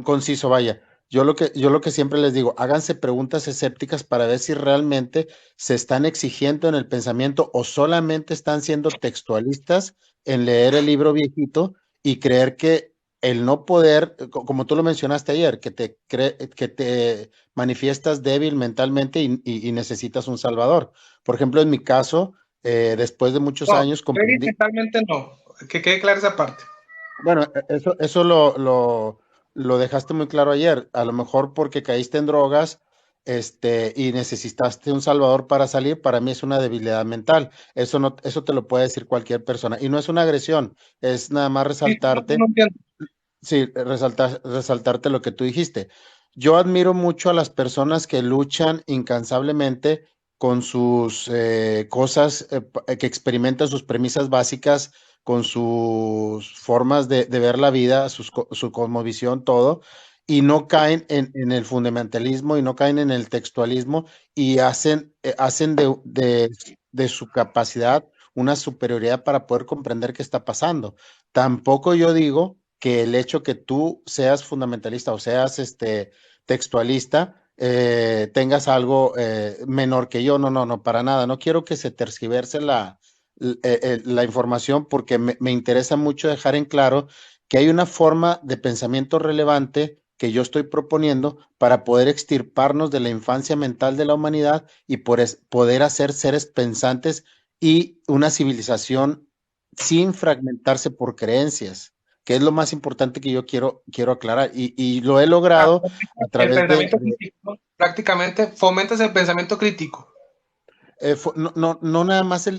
conciso, vaya. Yo lo que siempre les digo, háganse preguntas escépticas para ver si realmente se están exigiendo en el pensamiento o solamente están siendo textualistas en leer el libro viejito y creer que el no poder, como tú lo mencionaste ayer, que te manifiestas débil mentalmente y necesitas un salvador. Por ejemplo, en mi caso, después de muchos No, años comprendí. mentalmente no. Que quede clara esa parte. Bueno, eso lo dejaste muy claro ayer. A lo mejor porque caíste en drogas, y necesitaste un salvador para salir, para mí es una debilidad mental. Eso no, eso te lo puede decir cualquier persona. Y no es una agresión, es nada más Sí, no, resaltarte, no entiendo. sí, resaltarte lo que tú dijiste. Yo admiro mucho a las personas que luchan incansablemente con sus cosas, que experimentan sus premisas básicas, con sus formas de ver la vida, su cosmovisión, todo, y no caen en el fundamentalismo y no caen en el textualismo y hacen de su capacidad una superioridad para poder comprender qué está pasando. Tampoco yo digo que el hecho que tú seas fundamentalista o seas textualista, tengas algo menor que yo. No, no, no, para nada. No quiero que se tergiverse la información porque me interesa mucho dejar en claro que hay una forma de pensamiento relevante que yo estoy proponiendo para poder extirparnos de la infancia mental de la humanidad y poder hacer seres pensantes y una civilización sin fragmentarse por creencias, que es lo más importante que yo quiero aclarar. Y lo he Ah, logrado a el través pensamiento crítico, ¿no? Prácticamente fomentas el pensamiento crítico. no, no, no nada más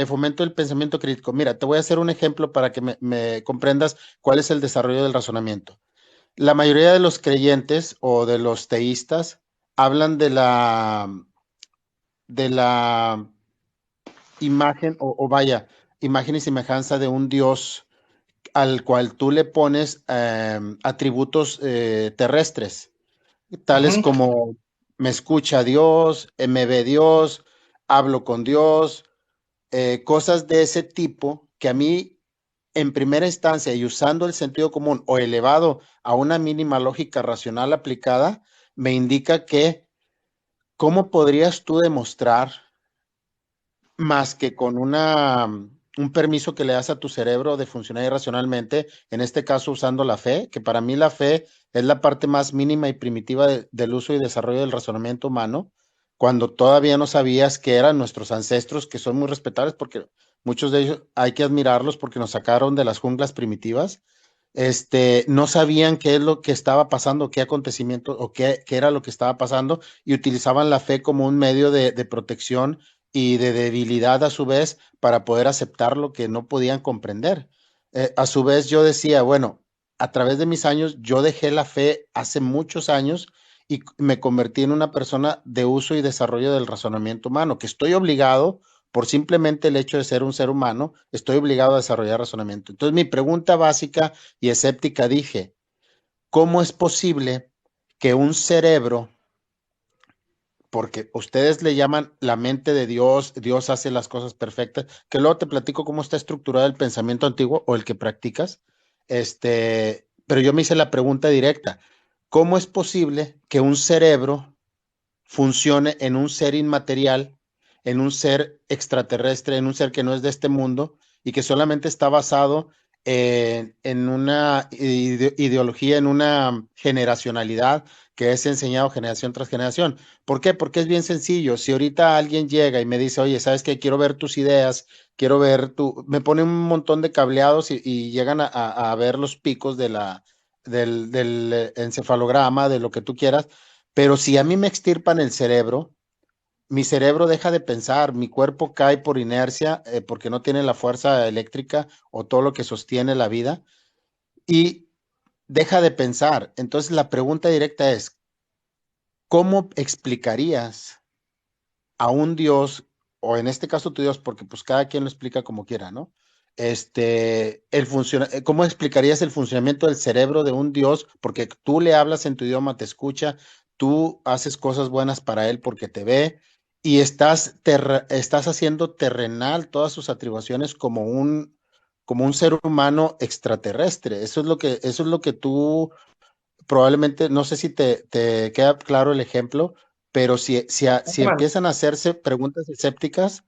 fomento el pensamiento crítico. Mira, te voy a hacer un ejemplo para que me comprendas cuál es el desarrollo del razonamiento. La mayoría de los creyentes o de los teístas hablan de la imagen o vaya, imagen y semejanza de un Dios al cual tú le pones atributos terrestres, tales Ujú. como me escucha Dios, me ve Dios, hablo con Dios, cosas de ese tipo que a mí, en primera instancia y usando el sentido común o elevado a una mínima lógica racional aplicada, me indica que cómo podrías tú demostrar más que con un permiso que le das a tu cerebro de funcionar irracionalmente, en este caso usando la fe, que para mí la fe es la parte más mínima y primitiva del uso y desarrollo del razonamiento humano, cuando todavía no sabías que eran nuestros ancestros, que son muy respetables porque muchos de ellos hay que admirarlos porque nos sacaron de las junglas primitivas. No sabían qué es lo que estaba pasando, qué acontecimiento o qué era lo que estaba pasando y utilizaban la fe como un medio de protección y de debilidad a su vez para poder aceptar lo que no podían comprender. A su vez yo decía, bueno, a través de mis años, yo dejé la fe hace muchos años y me convertí en una persona de uso y desarrollo del razonamiento humano, que estoy obligado, por simplemente el hecho de ser un ser humano, estoy obligado a desarrollar razonamiento. Entonces mi pregunta básica y escéptica dije, ¿cómo es posible que un cerebro, porque ustedes le llaman la mente de Dios, Dios hace las cosas perfectas, que luego te platico cómo está estructurado el pensamiento antiguo o el que practicas, pero yo me hice la pregunta directa, ¿cómo es posible que un cerebro funcione en un ser inmaterial, en un ser extraterrestre, en un ser que no es de este mundo y que solamente está basado en una ideología, en una generacionalidad que es enseñado generación tras generación? ¿Por qué? Porque es bien sencillo. Si ahorita alguien llega y me dice, oye, ¿sabes qué? Quiero ver tus ideas, quiero ver tu... Me pone un montón de cableados y llegan a ver los picos del encefalograma, de lo que tú quieras, pero si a mí me extirpan el cerebro, mi cerebro deja de pensar, mi cuerpo cae por inercia, porque no tiene la fuerza eléctrica o todo lo que sostiene la vida y deja de pensar. Entonces la pregunta directa es, ¿cómo explicarías a un Dios, o en este caso tu Dios, porque pues cada quien lo explica como quiera, ¿no? ¿Cómo explicarías el funcionamiento del cerebro de un Dios? Porque tú le hablas en tu idioma, te escucha, tú haces cosas buenas para él porque te ve y estás haciendo terrenal todas sus atribuciones como un ser humano extraterrestre. Eso es lo que tú probablemente, no sé si te queda claro el ejemplo, pero si empiezan a hacerse preguntas escépticas,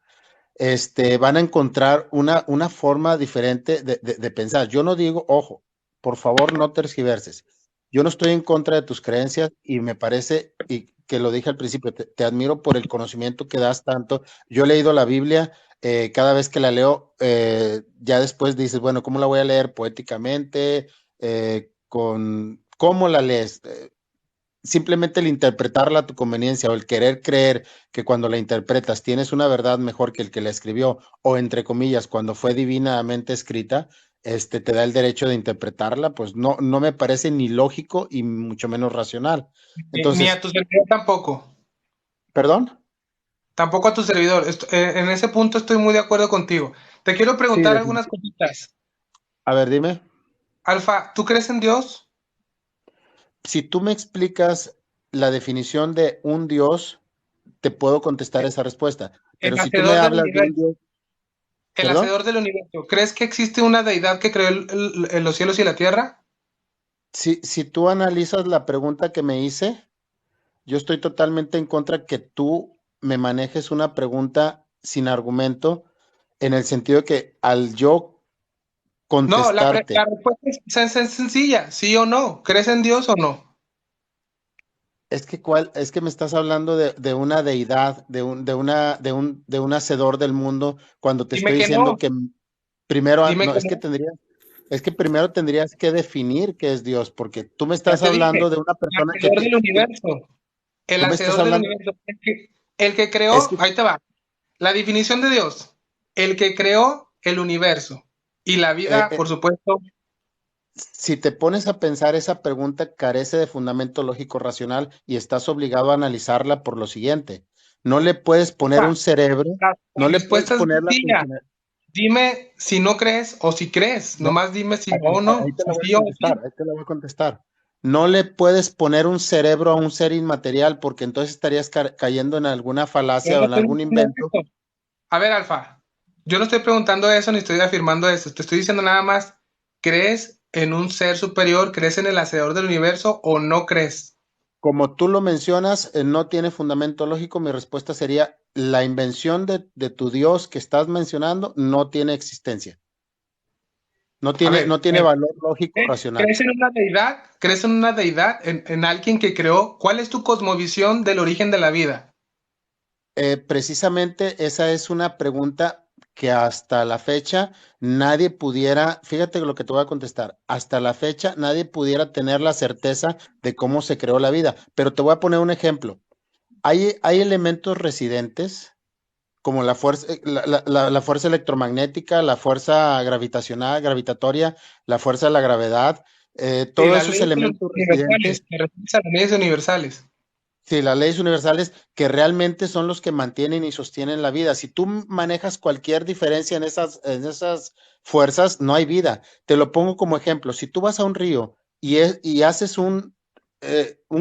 van a encontrar una forma diferente de pensar. Yo no digo, ojo, por favor, no tergiverses. Yo no estoy en contra de tus creencias y me parece, y que lo dije al principio, te admiro por el conocimiento que das tanto. Yo he leído la Biblia, cada vez que la leo, ya después dices, bueno, ¿cómo la voy a leer poéticamente? ¿Cómo la lees? Simplemente el interpretarla a tu conveniencia o el querer creer que cuando la interpretas tienes una verdad mejor que el que la escribió, o entre comillas, cuando fue divinamente escrita, te da el derecho de interpretarla, pues no me parece ni lógico y mucho menos racional. Ni a Entonces, tu servidor tampoco. ¿perdón? Tampoco a tu servidor. En ese punto estoy muy de acuerdo contigo. Te quiero Sí, preguntar algunas cositas. a ver, dime. Alfa, ¿tú crees en Dios? Si tú me explicas la definición de un Dios, te puedo contestar esa respuesta. El Pero si tú me hacedor del hablas de un universo. Dios, El ¿perdón? hacedor del universo. ¿Crees que existe una deidad que creó los cielos y la tierra? Si tú analizas la pregunta que me hice, yo estoy totalmente en contra que tú me manejes una pregunta sin argumento, en el sentido de que al yo No, contestarte, la respuesta es sencilla, sí o no. ¿Crees en Dios o no? es que me estás hablando de una deidad, de un hacedor del mundo, cuando te Dime estoy que no, diciendo que primero, dime no, que no. es que primero tendrías que definir qué es Dios, porque tú me Ya estás te dije, hablando de una el persona hacedor del universo. El tú me estás hacedor del hablando, universo. El que es creó, que ahí te va. La definición de Dios. El que creó el universo. Y la eh, vida, eh, por supuesto. si te pones a pensar, esa pregunta carece de fundamento lógico racional y estás obligado a analizarla por lo siguiente. No le puedes poner Alfa, un cerebro, la no le puedes respuesta es poner la sencilla. funcionalidad. Dime si no crees o si crees. No, Nomás dime si no ahí, o no. ahí te Si la voy a sí o contestar, sí. ahí te la voy a contestar. No le puedes poner un cerebro a un ser inmaterial porque entonces estarías cayendo en alguna Yo falacia no o en estoy algún diciendo invento. eso. A ver, Alfa, yo no estoy preguntando eso ni estoy afirmando eso. Te estoy diciendo nada más, ¿crees en un ser superior? ¿Crees en el hacedor del universo o no crees? Como tú lo mencionas, no tiene fundamento lógico. Mi respuesta sería, la invención de tu Dios que estás mencionando no tiene existencia. A No ver, tiene valor lógico racional. ¿crees en una deidad? ¿Crees en una deidad? ¿En alguien que creó? ¿Cuál es tu cosmovisión del origen de la vida? Precisamente esa es una pregunta que hasta la fecha nadie pudiera, fíjate lo que te voy a contestar, hasta la fecha nadie pudiera tener la certeza de cómo se creó la vida. Pero te voy a poner un ejemplo. Hay elementos residentes como la fuerza, la fuerza electromagnética, la fuerza gravitacional, gravitatoria, la fuerza de la gravedad, Sí, todos las esos leyes elementos universales. residentes. ¿Te refieres a las leyes universales? Sí, las leyes universales que realmente son los que mantienen y sostienen la vida. Si tú manejas cualquier diferencia en esas fuerzas, no hay vida. Te lo pongo como ejemplo. Si tú vas a un río y haces un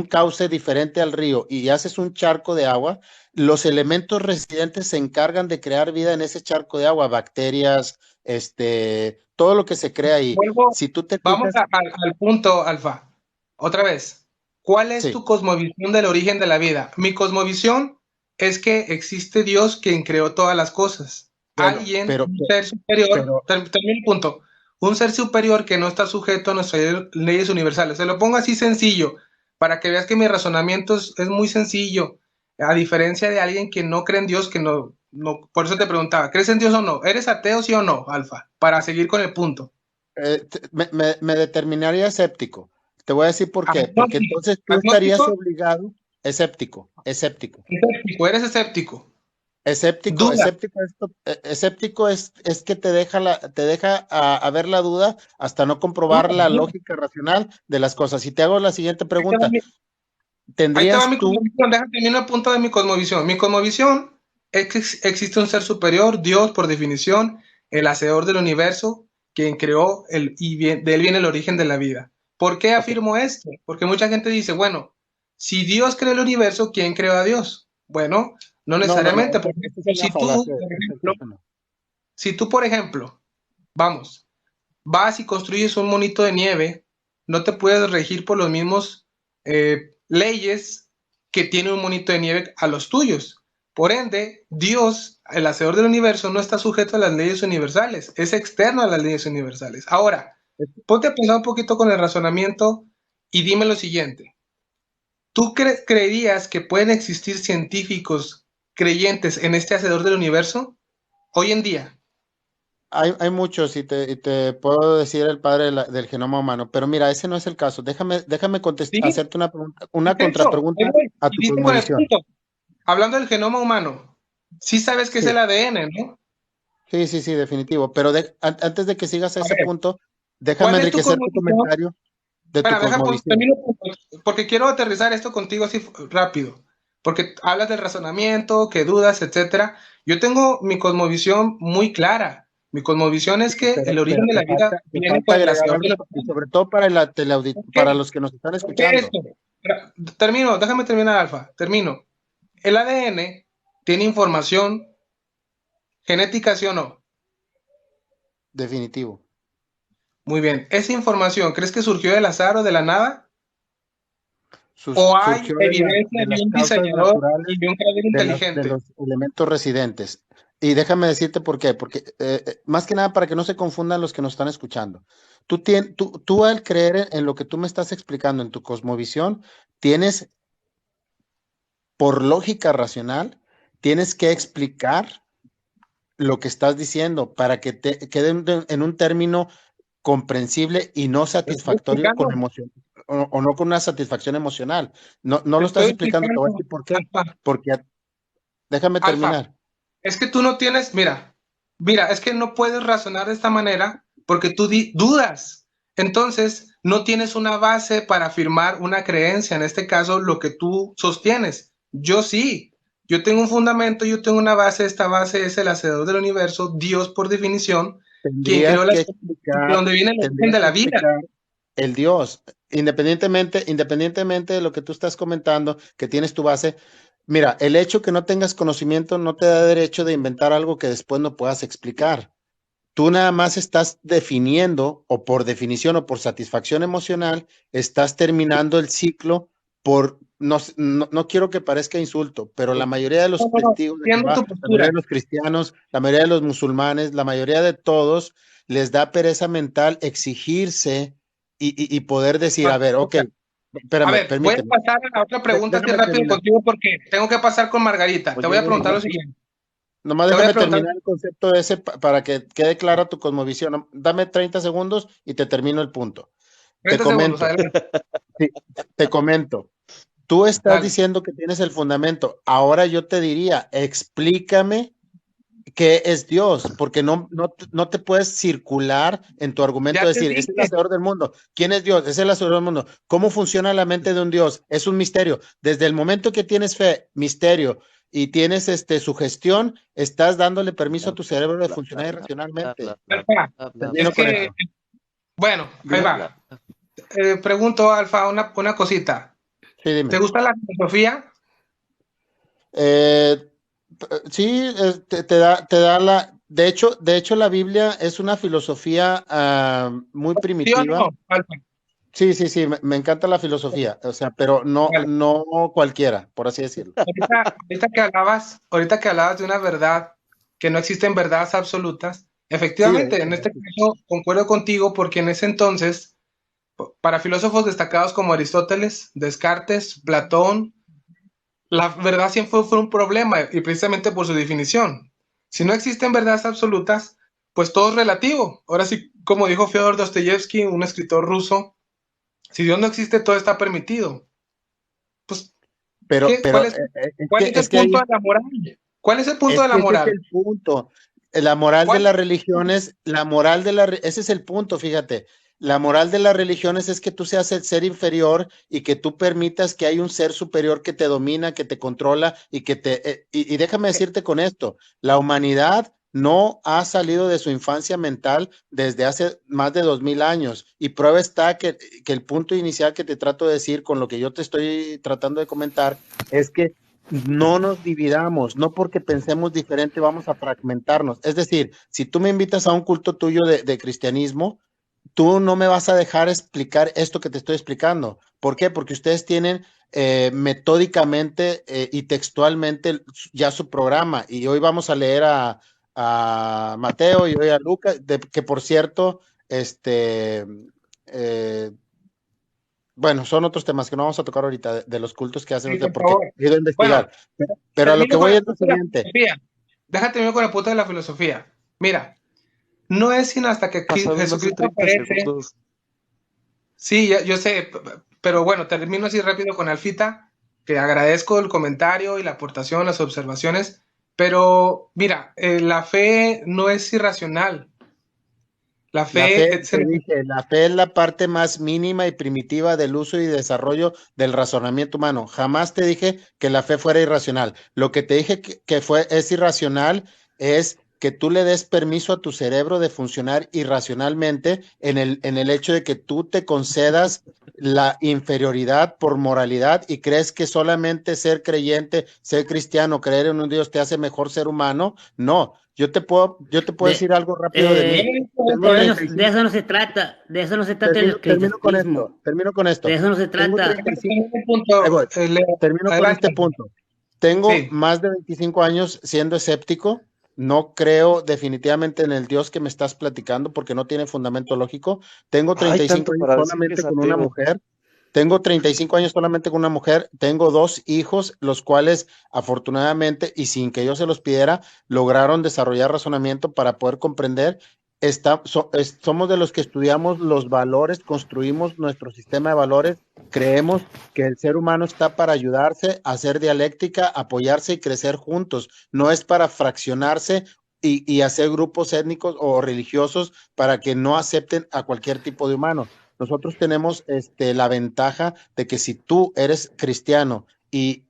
cauce diferente al río y haces un charco de agua, los elementos residentes se encargan de crear vida en ese charco de agua, bacterias, todo lo que se crea ahí. Vuelvo, Si tú te vamos fijas, al punto, Alfa. Otra vez, ¿cuál es tu sí, cosmovisión del origen de la vida? Mi cosmovisión es que existe Dios quien creó todas las cosas. bueno, Alguien, un ser superior, pero termino el punto, un ser superior que no está sujeto a nuestras leyes universales. Se lo pongo así sencillo, para que veas que mi razonamiento es muy sencillo, a diferencia de alguien que no cree en Dios, que por eso te preguntaba, ¿crees en Dios o no? ¿Eres ateo, sí o no, Alfa? Para seguir con el punto. me determinaría escéptico. Te voy a decir por qué. Porque Agnóstico. entonces tú estarías Agnóstico, obligado, escéptico, escéptico. escéptico, eres escéptico. Escéptico, Duda. escéptico es que te deja a ver la duda hasta no Duda, comprobar la duda. lógica racional de las cosas. Y te hago la siguiente Ahí te va pregunta. mi, ahí te va ¿Tendrías mi tú, cosmovisión. Déjame terminar el punto de mi cosmovisión. Mi cosmovisión es que existe un ser superior, Dios por definición, el hacedor del universo, quien creó de él viene el origen de la vida. ¿Por qué ok, afirmo esto? Porque mucha gente dice, bueno, si Dios creó el universo, ¿quién creó a Dios? Bueno, no no, necesariamente. Por esa es ejemplo, una falacia, eso no. si tú, por ejemplo, vamos, vas y construyes un monito de nieve no te puedes regir por los mismos leyes que tiene un monito de nieve a los tuyos. Por ende, Dios, el hacedor del universo, no está sujeto a las leyes universales, es externo a las leyes universales. Ahora, ponte a pensar un poquito con el razonamiento y dime lo siguiente. ¿Tú creerías que pueden existir científicos creyentes en este hacedor del universo hoy en día? Hay muchos y te puedo decir el padre del genoma humano, pero mira, ese no es el caso. Déjame Sí, hacerte una pregunta, una de hecho, contrapregunta a y tu diste con el cosmovisión. punto. Hablando del genoma humano, sí sabes qué es Sí, el ADN, ¿no? sí, definitivo. Pero antes de que sigas a A ese ver, punto, ¿cuál déjame es tu enriquecer tu cosmovisión? comentario de tu Espera, cosmovisión. termino porque quiero aterrizar esto contigo así rápido, porque hablas del razonamiento, que dudas, etcétera. Yo tengo mi cosmovisión muy clara. Mi cosmovisión es que el origen Pero de la vida te viene falta por el agregar hacedor de algo, la y vida. sobre todo para ¿Por para qué? los que nos están ¿Por qué escuchando. esto? Termino, déjame terminar, Alfa. Termino. El ADN tiene información genética, ¿sí o no? Definitivo. Muy bien. ¿Esa información crees que surgió del azar o de la nada? ¿O hay Surgió evidencia de de las un causas diseñador naturales y de un creador de inteligente? los elementos residentes. Y déjame decirte por qué, porque más que nada para que no se confundan los que nos están escuchando. Tú al creer en lo que tú me estás explicando, en tu cosmovisión, tienes, por lógica racional, tienes que explicar lo que estás diciendo para que te quede en un término comprensible y no Te estoy satisfactorio con explicando, emoción o no con una satisfacción emocional. No te lo estás estoy explicando, te voy a explicando, decir por qué. Alfa, Porque déjame Alfa, terminar. es que tú no tienes, mira, es que no puedes razonar de esta manera porque tú dudas. Entonces, no tienes una base para afirmar una creencia, en este caso, lo que tú sostienes. Yo sí, yo tengo un fundamento, yo tengo una base, esta base es el hacedor del universo, Dios por definición, quien creó Tendrías las que cosas, de explicar, donde viene el origen tendrías de que la vida. explicar el Dios, independientemente de lo que tú estás comentando, que tienes tu base. Mira, el hecho que no tengas conocimiento no te da derecho de inventar algo que después no puedas explicar. Tú nada más estás definiendo, o por definición o por satisfacción emocional, estás terminando el ciclo por, no quiero que parezca insulto, pero la mayoría de No, los no, no, testigos de entiendo Jehová, tu la mayoría postura. de los cristianos, la mayoría de los musulmanes, la mayoría de todos, les da pereza mental exigirse y poder decir, a ver, ok, A espérame, ver, voy a permíteme, pasar a la otra pregunta así déjame rápido terminar. contigo porque tengo que pasar con Margarita. Te voy a preguntar lo siguiente. Nomás Te voy a déjame preguntar, terminar el concepto ese para que quede clara tu cosmovisión. Dame 30 segundos y te termino el punto. Te 30 segundos, comento, adelante. sí, te comento. Tú estás Dale. diciendo que tienes el fundamento. Ahora yo te diría, explícame qué es Dios, porque no te puedes circular en tu argumento Ya de te decir, es el dije, hacedor del mundo. ¿Quién es Dios? Es el hacedor del mundo. ¿Cómo funciona la mente de un Dios? Es un misterio. Desde el momento que tienes fe, misterio, y tienes sugestión, estás dándole permiso a tu cerebro de funcionar irracionalmente. Alfa, Termino es con que, esto. bueno, ahí Dime. va. Pregunto, Alfa, una cosita. Sí, ¿Te dime. gusta la filosofía? Eh, sí, te da de hecho, la Biblia es una filosofía muy ¿Sí o primitiva. no, Alfa? Sí, me encanta la filosofía, o sea, pero Vale. no cualquiera, por así decirlo. Ahorita que hablabas de una verdad, que no existen verdades absolutas, Sí, efectivamente, en este caso concuerdo contigo porque en ese entonces, para filósofos destacados como Aristóteles, Descartes, Platón, la verdad siempre fue un problema y precisamente por su definición. Si no existen verdades absolutas, pues todo es relativo. Ahora sí, como dijo Fyodor Dostoyevsky, un escritor ruso, si Dios no existe, todo está permitido. Pues, pero ¿cuál es, que, cuál es es el que punto ahí, de la moral? ¿Cuál es el punto es de la que ese es moral? el punto. La moral de ¿Cuál? las religiones, ese es el punto, fíjate. La moral de las religiones es que tú seas el ser inferior y que tú permitas que hay un ser superior que te domina, que te controla y y déjame decirte con esto, la humanidad no ha salido de su infancia mental desde hace más de 2000 años y prueba está que el punto inicial que te trato de decir con lo que yo te estoy tratando de comentar es que no nos dividamos, no porque pensemos diferente vamos a fragmentarnos. Es decir, si tú me invitas a un culto tuyo de cristianismo, tú no me vas a dejar explicar esto que te estoy explicando. ¿Por qué? Porque ustedes tienen metódicamente y textualmente ya su programa. Y hoy vamos a leer a Mateo y hoy a Lucas, que por cierto, eh, bueno, son otros temas que no vamos a tocar ahorita de los cultos que hacen Sí, ustedes, por porque favor. he ido a Bueno, investigar. Pero a lo que termino con voy el es lo punto de la siguiente. filosofía. Déjate termino con el punto de la filosofía. Mira, no es sino hasta que Pasaron más de Jesucristo 30 aparece. segundos. Sí, yo sé, pero bueno, termino así rápido con Alfita, que agradezco el comentario y la aportación, las observaciones, pero mira, la fe no es irracional. La La fe, fe te dije, la fe es la parte más mínima y primitiva del uso y desarrollo del razonamiento humano. Jamás te dije que la fe fuera irracional. Lo que te dije es irracional es que tú le des permiso a tu cerebro de funcionar irracionalmente en el hecho de que tú te concedas la inferioridad por moralidad y crees que solamente ser creyente, ser cristiano, creer en un Dios te hace mejor ser humano. No, yo te puedo decir De, algo rápido de mí. Tengo de 35. eso no se trata, de eso no se trata el cristianismo, Termino con de esto. eso no se Tengo trata. 35, ahí punto, voy. Termino con este adelante. punto. Tengo Sí, más de 25 años siendo escéptico. No creo definitivamente en el Dios que me estás platicando porque no tiene fundamento lógico. Tengo Hay 35 tanto años para decir que solamente es con una ateo. mujer. Tengo 35 años solamente con una mujer. Tengo dos hijos, los cuales afortunadamente y sin que yo se los pidiera, lograron desarrollar razonamiento para poder comprender. Somos de los que estudiamos los valores, construimos nuestro sistema de valores, creemos que el ser humano está para ayudarse, hacer dialéctica, apoyarse y crecer juntos. No es para fraccionarse y hacer grupos étnicos o religiosos para que no acepten a cualquier tipo de humano. Nosotros tenemos la ventaja de que si tú eres cristiano y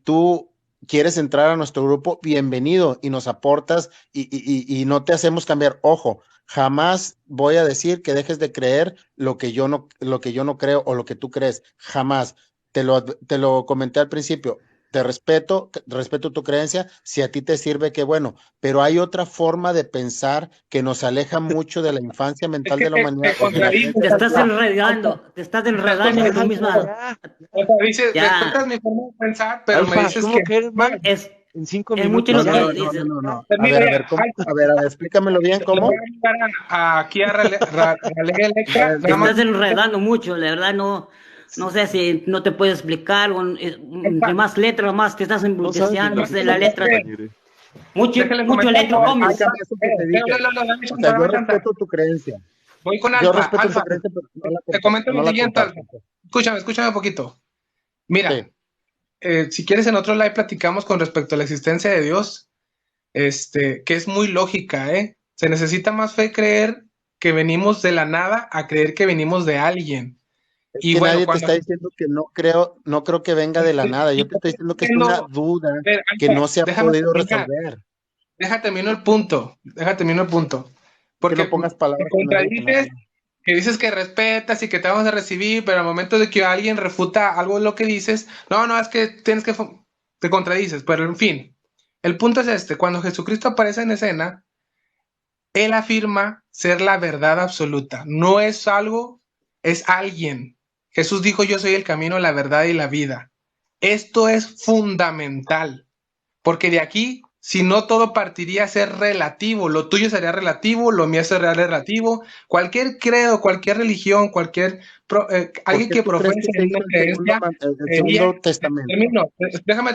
tú quieres entrar a nuestro grupo, bienvenido y nos aportas y no te hacemos cambiar. Ojo, jamás voy a decir que dejes de creer lo que yo no creo o lo que tú crees. Jamás. Te lo comenté al principio. Respeto tu creencia. Si a ti te sirve, qué bueno. Pero hay otra forma de pensar que nos aleja mucho de la infancia es mental que de la humanidad te o de la contradices, creencia Alfa. Te estás Estás enredando en tu Ya, contradiciendo. ya, misma, ya. O sea, dices, ya, respetas mi forma de pensar, pero me Alfa, dices ¿cómo que que eres no, mal es, en 5 es mucho minutos? lo No, no, Ya, que no, no, no, dices. no, no. termino ya. A ver, explícamelo bien, Le voy ¿cómo? a enviar aquí a Raleigh A Electra, ver, Te nada más. estás enredando mucho, la verdad no sé si no te puedo explicar, entre más letras, más te estás no sabes ni embruteando, lo no que sé, la dices, letra, compañero. Déjale mucho comentar. letra comes. Explícame eso que te dije. Dame O chance, sea, yo dame chance. respeto tu creencia. Voy con Yo Alfa. respeto tu Alfa, creencia, pero te comento lo no la siguiente, Alfa. comparto. Escúchame un poquito. Mira, Sí. si quieres en otro live platicamos con respecto a la existencia de Dios, que es muy lógica, ¿eh? Se necesita más fe creer que venimos de la nada a creer que venimos de alguien. Es Y que bueno, nadie te cuando... está diciendo que no creo que venga de la nada. Yo te estoy diciendo que es una duda que Alfa, no se ha déjame podido terminar. resolver. Déjate terminar el punto. Que no Porque pongas te palabras que no digo nada. contradices, que dices que respetas y que te vamos a recibir, pero al momento de que alguien refuta algo de lo que dices, no, es que tienes que... Te contradices, pero en fin. El punto es cuando Jesucristo aparece en escena, él afirma ser la verdad absoluta. No es algo, es alguien. Jesús dijo, yo soy el camino, la verdad y la vida. Esto es fundamental. Porque de aquí, si no, todo partiría a ser relativo. Lo tuyo sería relativo, lo mío sería relativo. Cualquier credo, cualquier religión, ¿Por alguien qué que tú crees profese que se una hizo creencia, el sería, segundo testamento? termino, déjame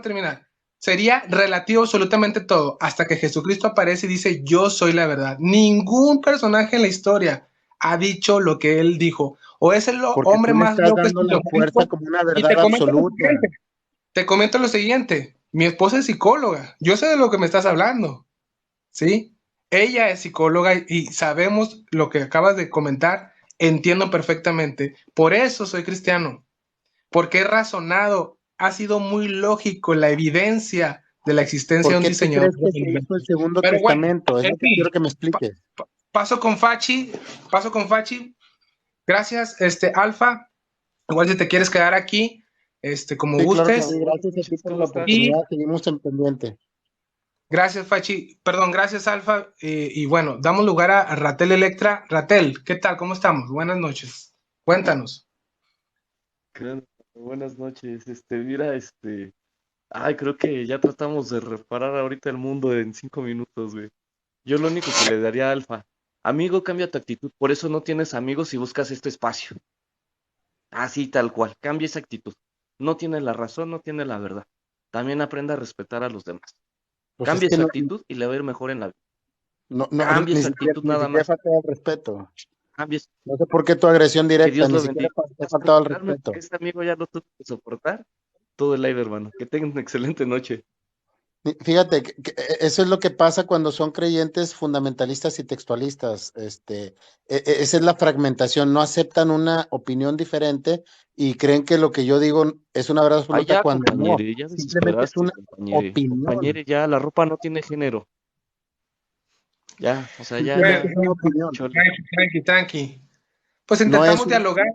terminar. Sería relativo absolutamente todo, hasta que Jesucristo aparece y dice, yo soy la verdad. Ningún personaje en la historia ha dicho lo que él dijo. O es el Porque tú hombre le más estás loco dando la fuerza esquizofrénico. como una Y te verdad comento lo absoluta. siguiente. Te comento lo siguiente, mi esposa es psicóloga, yo sé de lo que me estás hablando, ¿sí? Ella es psicóloga y sabemos lo que acabas de comentar, entiendo perfectamente. Por eso soy cristiano, porque he razonado, ha sido muy lógico la evidencia de la existencia ¿Por de un qué tú diseñador crees del que se universo. hizo el segundo Pero bueno, testamento? Es lo en que quiero fin, que me expliques. paso con Fachi, gracias, Alfa, igual si te quieres quedar aquí, como Sí, claro que Hola, gustes. sí. buenas Gracias a ti noches, por ¿cómo la estás? Y oportunidad. Seguimos en pendiente. Gracias, Fachi. Perdón, gracias, Alfa. Y bueno, damos lugar a Ratel Electra. Ratel, ¿qué tal? ¿Cómo estamos? Buenas noches. Cuéntanos. Claro, buenas noches. Mira, ay, creo que ya tratamos de reparar ahorita el mundo en 5 minutos, güey. Yo lo único que le daría a Alfa, amigo, cambia tu actitud. Por eso no tienes amigos y buscas este espacio. Así tal cual, cambia esa actitud. No tiene la razón, no tiene la verdad. También aprenda a respetar a los demás. Pues es Cambie que su no, actitud y le va a ir mejor en la vida. ni Cambie su siquiera, actitud ni nada siquiera más. falta el respeto. Cambie su... No sé por qué tu agresión Que directa, Dios ni lo siquiera bendiga. te ha Más por faltado el escucharme, porque respeto. este amigo ya lo tuvo que soportar todo el live, hermano. Que tengan una excelente noche. Fíjate, eso es lo que pasa cuando son creyentes fundamentalistas y textualistas. Esa es la fragmentación. No aceptan una opinión diferente y creen que lo que yo digo es una verdad Ay, absoluta ya, cuando no. compañere, ya Simplemente es desesperaste, una compañere. opinión. Compañere, ya, la ropa no tiene género. Ya, o sea, ya, Simplemente Bueno, ya. es una opinión. Chole. tranqui, tranqui, tranqui. Pues No es intentamos un... dialogar.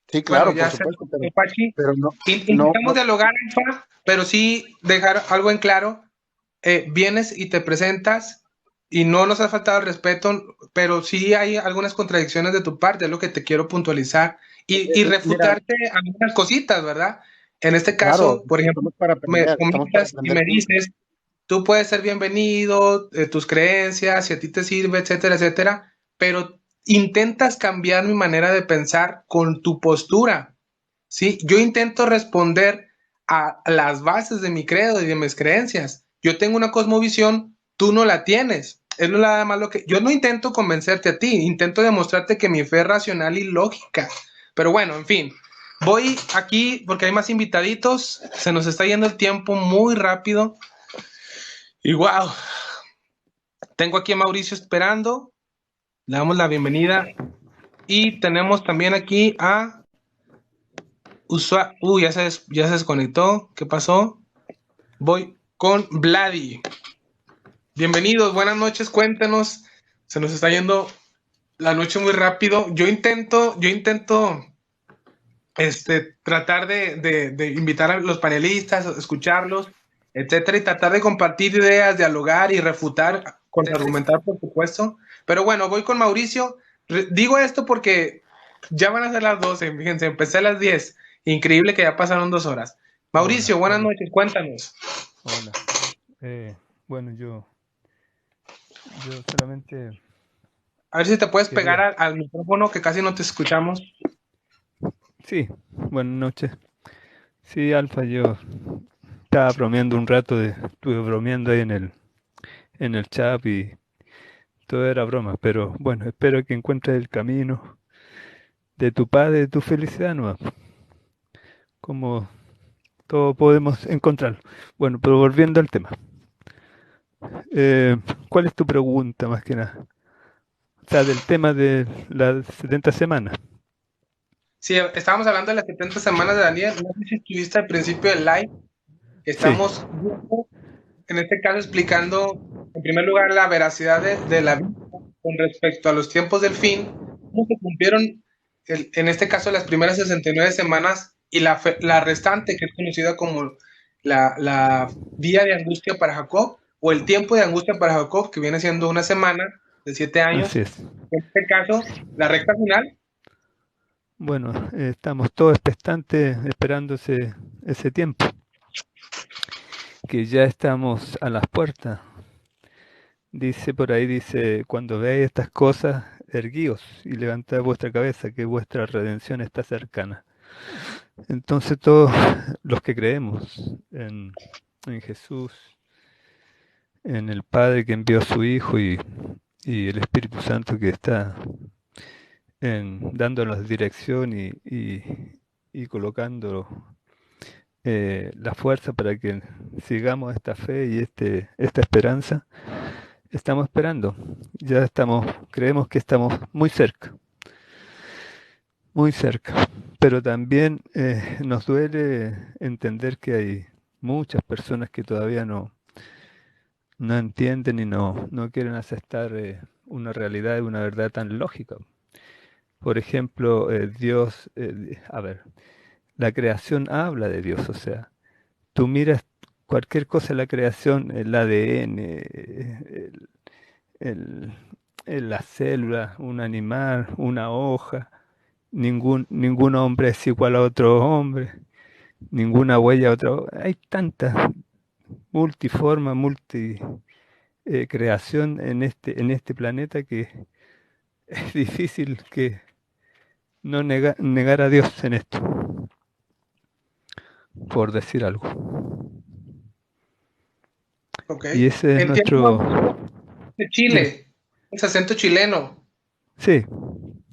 Sí, Bueno, claro, por ya se supuesto, Pachi. pero no, no, Intentamos no. dialogar, Alfa, pero sí dejar algo en claro. Vienes y te presentas y no nos ha faltado el respeto, pero sí hay algunas contradicciones de tu parte, es lo que te quiero puntualizar y Mira, refutarte algunas cositas, ¿verdad? En este claro, caso, por ejemplo, me estamos para comentas y aprender me juntos. dices, tú puedes ser bienvenido, tus creencias, si a ti te sirve, etcétera, etcétera, pero intentas cambiar mi manera de pensar con tu postura, ¿sí? Yo intento responder a las bases de mi credo y de mis creencias. Yo tengo una cosmovisión, tú no la tienes. Es nada más lo que yo no intento convencerte a ti, intento demostrarte que mi fe es racional y lógica. Pero bueno, en fin, voy aquí porque hay más invitaditos, se nos está yendo el tiempo muy rápido. Y wow, tengo aquí a Mauricio esperando, le damos la bienvenida y tenemos también aquí a ya se desconectó. ¿Qué pasó? Voy con Vladi. Bienvenidos, buenas noches, cuéntenos. Se nos está yendo la noche muy rápido. Yo intento tratar de invitar a los panelistas, escucharlos, etcétera, y tratar de compartir ideas, dialogar y refutar, contraargumentar, por supuesto. Pero bueno, voy con Mauricio. Digo esto porque ya van a ser las 12, fíjense, empecé a las 10. Increíble que ya pasaron 2 horas. Hola, Mauricio, buenas hola, noches, cuéntanos. hola. Bueno, yo solamente A ver si te puedes pegar quería. al micrófono, que casi no te escuchamos. Sí, buenas noches. Sí, Alfa, yo estaba bromeando un rato, estuve bromeando ahí en el chat y todo era broma, pero bueno, espero que encuentres el camino de tu paz, de tu felicidad nueva, como todos podemos encontrarlo. Bueno, pero volviendo al tema, ¿cuál es tu pregunta más que nada? O sea, del tema de las 70 semanas. Sí, estábamos hablando de las 70 semanas de Daniel. No sé si estuviste al principio del live. Sí, Estamos, en este caso, explicando, en primer lugar, la veracidad de la Biblia con respecto a los tiempos del fin, cómo se cumplieron, en este caso, las primeras 69 semanas y la restante, que es conocida como la día de angustia para Jacob, o el tiempo de angustia para Jacob, que viene siendo una semana de 7 así años. es. En este caso, la recta final. Bueno, estamos todos expectantes esperando ese tiempo, que ya estamos a las puertas. Dice por ahí, dice, cuando veáis estas cosas, erguíos y levantad vuestra cabeza, que vuestra redención está cercana. Entonces todos los que creemos en Jesús, en el Padre que envió a su Hijo y el Espíritu Santo que está dándonos dirección y colocando la fuerza para que sigamos esta fe y esta esperanza. Estamos esperando, ya creemos que estamos muy cerca, pero también nos duele entender que hay muchas personas que todavía no entienden y no quieren aceptar una realidad y una verdad tan lógica. Por ejemplo, Dios, a ver, la creación habla de Dios, o sea, tú miras cualquier cosa en la creación, el ADN, el- la célula, un animal, una hoja, ningún hombre es igual a otro hombre, ninguna huella a otro. Hay tantas multiforma, creación en este planeta que es difícil que no negar a Dios en esto, por decir algo. Ok. Y ese es Entiendo nuestro... de Dime. Chile, ese acento chileno. Sí,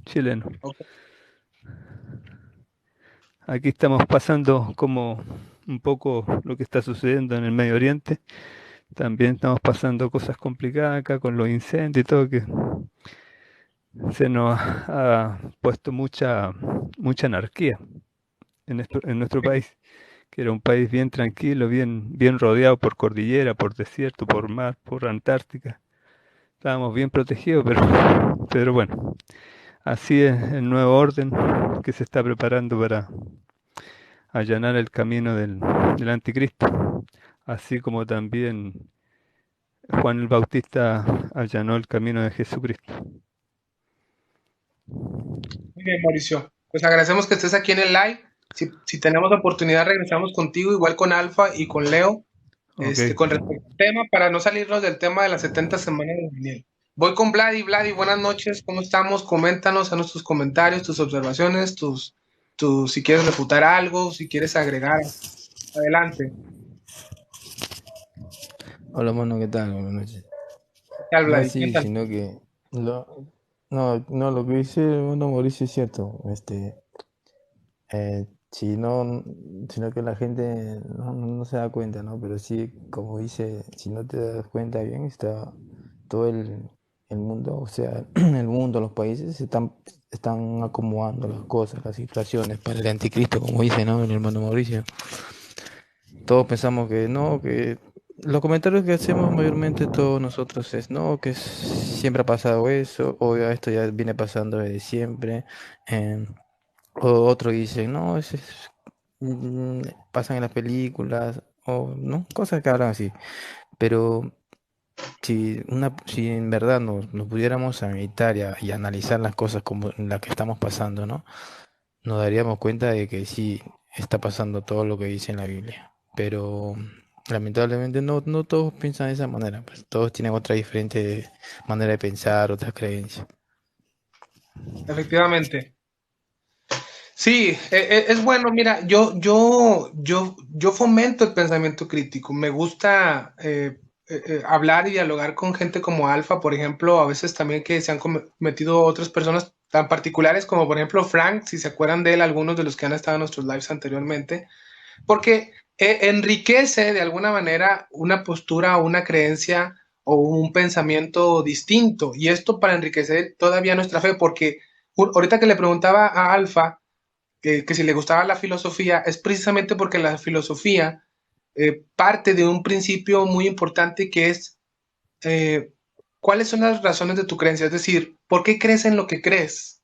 chileno. Ok. Aquí estamos pasando como un poco lo que está sucediendo en el Medio Oriente. También estamos pasando cosas complicadas acá con los incendios y todo, que se nos ha puesto mucha anarquía en nuestro país, que era un país bien tranquilo, bien rodeado por cordillera, por desierto, por mar, por Antártica. Estábamos bien protegidos, pero bueno, así es el nuevo orden que se está preparando para allanar el camino del anticristo, así como también Juan el Bautista allanó el camino de Jesucristo. Muy bien, Mauricio. Pues agradecemos que estés aquí en el live. Si tenemos oportunidad, regresamos contigo, igual con Alfa y con Leo, Ok. con respecto al tema, para no salirnos del tema de las 70 semanas de Daniel. Voy con Vladi. Vladi, buenas noches, ¿cómo estamos? Coméntanos a nuestros comentarios, tus observaciones, si quieres refutar algo, si quieres agregar. Adelante. Hola, mano, ¿qué tal? Buenas noches. ¿Qué tal, No, Vladi? sí, Cuéntanos. sino que no, lo que dice el mundo Mauricio es cierto. Si no, sino que la gente no se da cuenta, ¿no? Pero sí, como dice, si no te das cuenta bien, está todo el mundo, o sea, el mundo, los países están acomodando las cosas, las situaciones para el anticristo, como dice, ¿no? Mi hermano Mauricio. Todos pensamos que no, que los comentarios que hacemos mayormente todos nosotros es no, que siempre ha pasado eso, o ya esto ya viene pasando desde siempre. em, o otro dice, no, mm, pasan en las películas, o no, cosas que hablan así. Pero si en verdad nos pudiéramos a meditar y analizar las cosas como las que estamos pasando, ¿no? Nos daríamos cuenta de que sí está pasando todo lo que dice en la Biblia. Pero lamentablemente no todos piensan de esa manera, pues todos tienen otra diferente manera de pensar, otras creencias. Efectivamente. Sí, es bueno, mira, yo fomento el pensamiento crítico, me gusta hablar y dialogar con gente como Alfa, por ejemplo, a veces también que se han metido otras personas tan particulares como por ejemplo Frank, si se acuerdan de él, algunos de los que han estado en nuestros lives anteriormente, porque enriquece de alguna manera una postura o una creencia o un pensamiento distinto, y esto para enriquecer todavía nuestra fe, porque ahorita que le preguntaba a Alfa, que si le gustaba la filosofía, es precisamente porque la filosofía parte de un principio muy importante que es eh, cuáles son las razones de tu creencia, es decir, ¿por qué crees en lo que crees?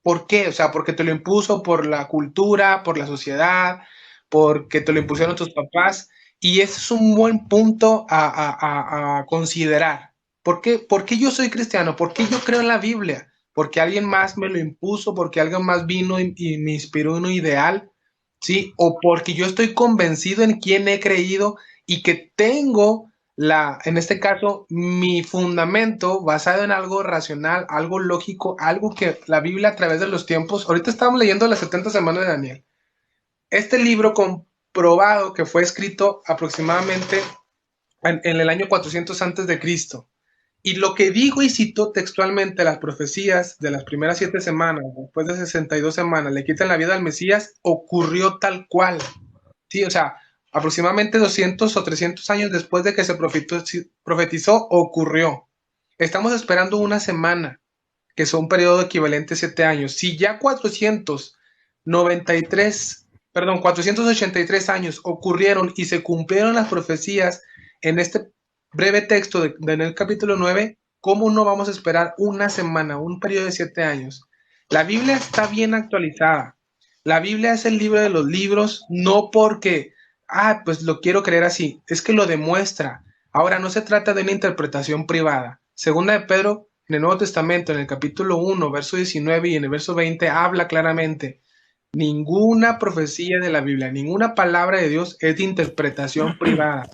¿Por qué? O sea, porque te lo impuso por la cultura, por la sociedad, porque te lo impusieron tus papás, y ese es un buen punto a considerar. ¿Por qué yo soy cristiano? ¿Por qué yo creo en la Biblia? ¿Porque alguien más me lo impuso? ¿Porque alguien más vino y me inspiró en un ideal? ¿Sí? ¿O porque yo estoy convencido en quién he creído y que tengo en este caso, mi fundamento basado en algo racional, algo lógico, algo que la Biblia a través de los tiempos, ahorita estamos leyendo las 70 semanas de Daniel. Este libro comprobado que fue escrito aproximadamente en el año 400 antes de Cristo. Y lo que dijo y citó textualmente las profecías de las primeras 7 semanas, después de 62 semanas, le quitan la vida al Mesías, ocurrió tal cual. Sí, o sea, aproximadamente 200 o 300 años después de que se profetizó, ocurrió. Estamos esperando una semana, que son un periodo equivalente a 7 años. Si ya 483 años ocurrieron y se cumplieron las profecías en este breve texto en el capítulo 9, ¿cómo no vamos a esperar una semana, un periodo de 7 años? La Biblia está bien actualizada. La Biblia es el libro de los libros, no porque pues lo quiero creer así. Es que lo demuestra. Ahora, no se trata de una interpretación privada. Segunda de Pedro, en el Nuevo Testamento, en el capítulo 1, verso 19 y en el verso 20, habla claramente. Ninguna profecía de la Biblia, ninguna palabra de Dios es de interpretación privada,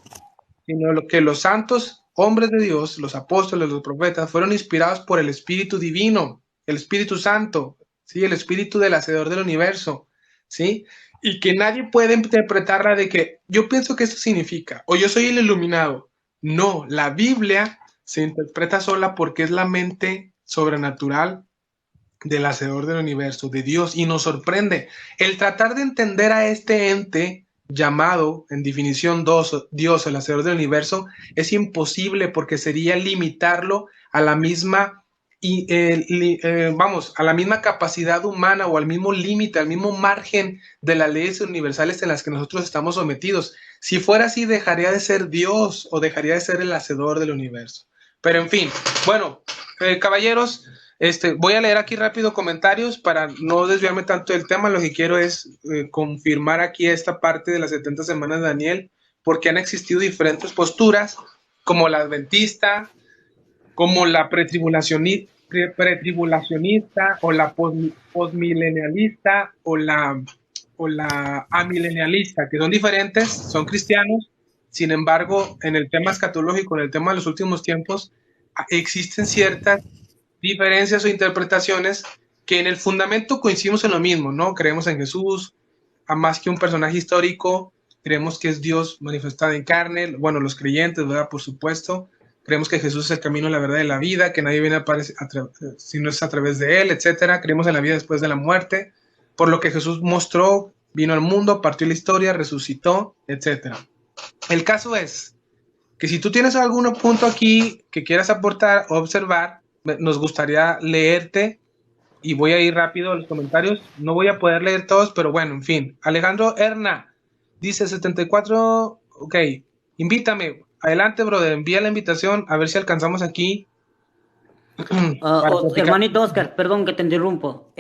sino lo que los santos hombres de Dios, los apóstoles, los profetas, fueron inspirados por el Espíritu Divino, el Espíritu Santo, ¿sí? El Espíritu del Hacedor del universo, ¿sí? Y que nadie puede interpretarla de que yo pienso que esto significa, o yo soy el iluminado. No, la Biblia se interpreta sola porque es la mente sobrenatural del Hacedor del universo, de Dios, y nos sorprende. El tratar de entender a este ente llamado, en definición Dios, el Hacedor del universo, es imposible porque sería limitarlo a la misma a la misma capacidad humana o al mismo límite, al mismo margen de las leyes universales en las que nosotros estamos sometidos. Si fuera así, dejaría de ser Dios o dejaría de ser el Hacedor del universo. Pero en fin, bueno, caballeros, voy a leer aquí rápido comentarios para no desviarme tanto del tema. Lo que quiero es confirmar aquí esta parte de las 70 semanas de Daniel, porque han existido diferentes posturas, como la adventista, como la pretribulacionista o la postmilenialista o la amilenialista, que son diferentes, son cristianos. Sin embargo, en el tema escatológico, en el tema de los últimos tiempos, existen ciertas diferencias o interpretaciones que en el fundamento coincidimos en lo mismo, ¿no? Creemos en Jesús, a más que un personaje histórico, creemos que es Dios manifestado en carne, bueno, los creyentes, ¿verdad? Por supuesto, creemos que Jesús es el camino, la verdad y la vida, que nadie viene si no es a través de él, etcétera. Creemos en la vida después de la muerte, por lo que Jesús mostró, vino al mundo, partió la historia, resucitó, etcétera. El caso es que si tú tienes algún punto aquí que quieras aportar o observar, nos gustaría leerte y voy a ir rápido a los comentarios. No voy a poder leer todos, pero bueno, en fin. Alejandro Erna dice 74, ok, invítame. Adelante, brother, envía la invitación a ver si alcanzamos aquí. Hermanito Oscar, perdón que te interrumpo.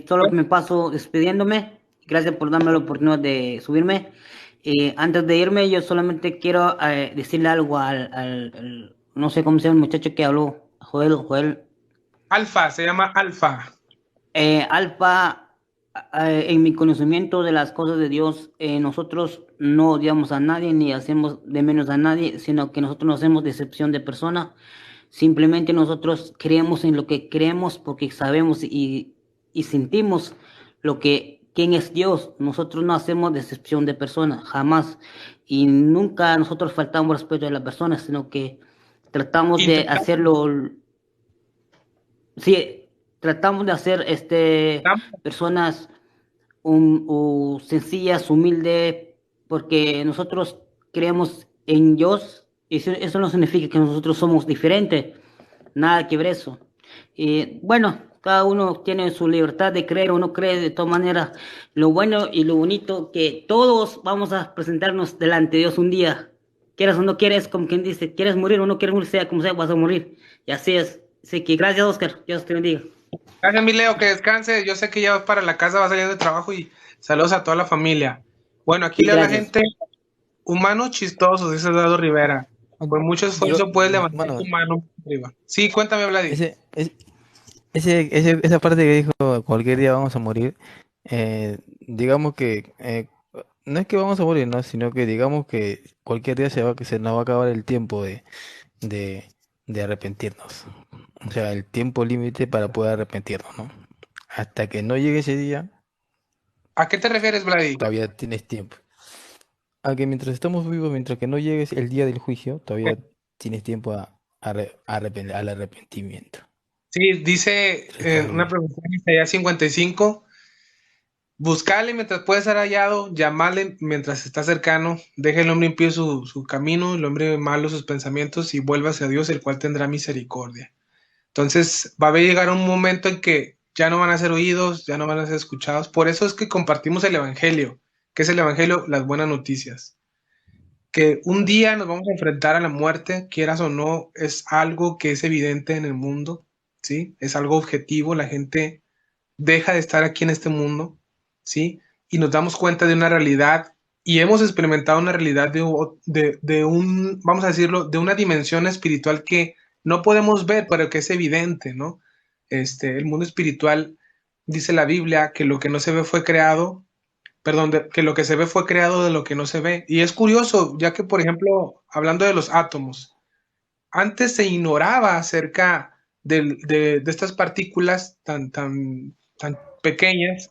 Solo me paso despidiéndome. Gracias por darme la oportunidad de subirme. Antes de irme, yo solamente quiero decirle algo no sé cómo se llama el muchacho que habló, Joel. Alfa, se llama Alfa. Alfa, en mi conocimiento de las cosas de Dios, nosotros no odiamos a nadie ni hacemos de menos a nadie, sino que nosotros no hacemos de excepción de persona. Simplemente nosotros creemos en lo que creemos porque sabemos y sentimos quién es Dios. Nosotros no hacemos de excepción de persona, jamás. Y nunca nosotros faltamos respeto a las personas, sino que tratamos de hacerlo. Sí, tratamos de hacer personas sencillas, humildes, porque nosotros creemos en Dios. Y eso no significa que nosotros somos diferentes, nada que ver eso. Bueno, cada uno tiene su libertad de creer o no creer. De todas maneras, lo bueno y lo bonito que todos vamos a presentarnos delante de Dios un día, quieras o no quieres, como quien dice, quieres morir o no quieres morir, sea como sea, vas a morir. Y así es. Así que gracias, Oscar, Dios te bendiga. Gracias, mi Leo, que descanse. Yo sé que ya vas para la casa, vas saliendo de trabajo y saludos a toda la familia. Bueno, aquí le da la gente humanos chistosos, dice Eduardo Rivera. Con mucho esfuerzo puedes levantar tu mano arriba. Sí, cuéntame, Vladi. Esa parte que dijo, cualquier día vamos a morir, digamos que no es que vamos a morir, ¿no? Sino que digamos que cualquier día se nos va a acabar el tiempo de arrepentirnos. O sea, el tiempo límite para poder arrepentirnos, ¿no? Hasta que no llegue ese día. ¿A qué te refieres, Vladi? Todavía tienes tiempo. A que mientras estamos vivos, mientras que no llegues el día del juicio, todavía tienes tiempo al arrepentimiento. Sí, dice una pregunta en Isaías 55. Buscale mientras puede ser hallado, llamarle mientras está cercano, deje el hombre impío su camino, el hombre malo sus pensamientos y vuelva hacia Dios, el cual tendrá misericordia. Entonces va a llegar un momento en que ya no van a ser oídos, ya no van a ser escuchados. Por eso es que compartimos el Evangelio. ¿Qué es el Evangelio? Las buenas noticias. Que un día nos vamos a enfrentar a la muerte, quieras o no, es algo que es evidente en el mundo, ¿sí? Es algo objetivo, la gente deja de estar aquí en este mundo, ¿sí? Y nos damos cuenta de una realidad y hemos experimentado una realidad de un, vamos a decirlo, de una dimensión espiritual que no podemos ver, pero que es evidente, ¿no? El mundo espiritual, dice la Biblia, que lo que no se ve fue creado, perdón, que lo que se ve fue creado de lo que no se ve. Y es curioso, ya que, por ejemplo, hablando de los átomos, antes se ignoraba acerca de estas partículas tan pequeñas,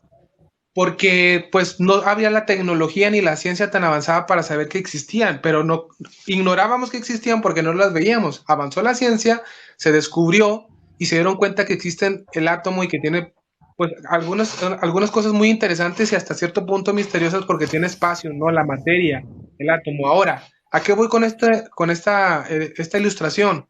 porque pues no había la tecnología ni la ciencia tan avanzada para saber que existían, pero no ignorábamos que existían porque no las veíamos. Avanzó la ciencia, se descubrió y se dieron cuenta que existen el átomo y que tiene pues algunas cosas muy interesantes y hasta cierto punto misteriosas porque tiene espacio, ¿no? La materia, el átomo. Ahora, ¿a qué voy con esta ilustración?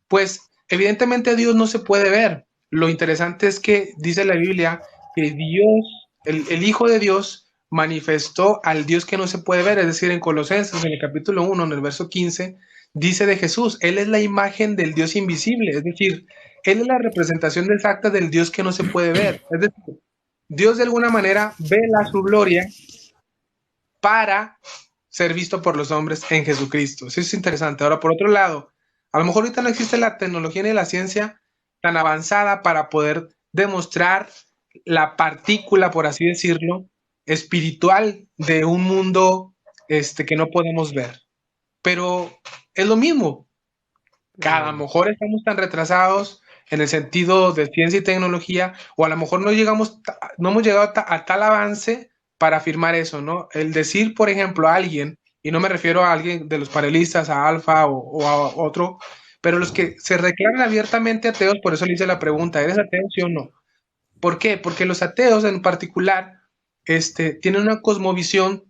Pues evidentemente Dios no se puede ver. Lo interesante es que dice la Biblia que Dios, el Hijo de Dios, manifestó al Dios que no se puede ver, es decir, en Colosenses, en el capítulo 1, en el verso 15, dice de Jesús, Él es la imagen del Dios invisible, es decir, Él es la representación exacta del Dios que no se puede ver. Es decir, Dios de alguna manera vela su gloria para ser visto por los hombres en Jesucristo. Eso es interesante. Ahora, por otro lado, a lo mejor ahorita no existe la tecnología ni la ciencia tan avanzada para poder demostrar la partícula, por así decirlo, espiritual de un mundo que no podemos ver. Pero es lo mismo. A lo mejor estamos tan retrasados en el sentido de ciencia y tecnología, o a lo mejor no hemos llegado a tal avance para afirmar eso, ¿no? El decir, por ejemplo, a alguien, y no me refiero a alguien de los panelistas, a Alfa o a otro, pero los que se declaran abiertamente ateos, por eso le hice la pregunta, ¿eres ateo, sí o no? ¿Por qué? Porque los ateos en particular tienen una cosmovisión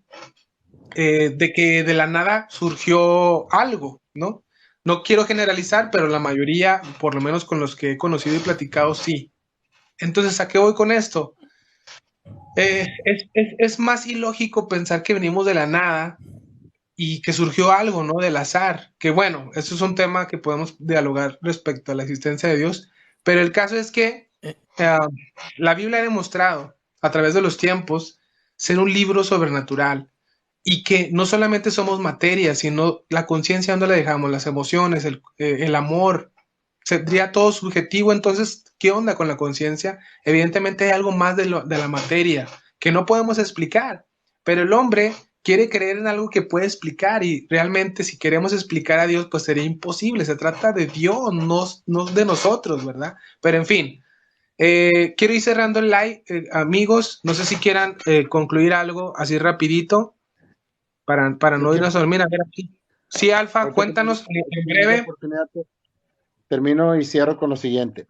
de que de la nada surgió algo, ¿no? No quiero generalizar, pero la mayoría, por lo menos con los que he conocido y platicado, sí. Entonces, ¿a qué voy con esto? Es más ilógico pensar que venimos de la nada y que surgió algo, ¿no? Del azar. Que bueno, eso es un tema que podemos dialogar respecto a la existencia de Dios, pero el caso es que la Biblia ha demostrado a través de los tiempos ser un libro sobrenatural y que no solamente somos materia, sino la conciencia, ¿dónde la dejamos? Las emociones, el amor, sería todo subjetivo. Entonces, ¿qué onda con la conciencia? Evidentemente hay algo más de la materia que no podemos explicar, pero el hombre quiere creer en algo que puede explicar y realmente si queremos explicar a Dios, pues sería imposible. Se trata de Dios, no de nosotros, ¿verdad? Pero en fin, quiero ir cerrando el live, amigos, no sé si quieran concluir algo así rapidito para no irnos a dormir. A ver aquí. Sí, Alfa, cuéntanos en breve. Termino y cierro con lo siguiente.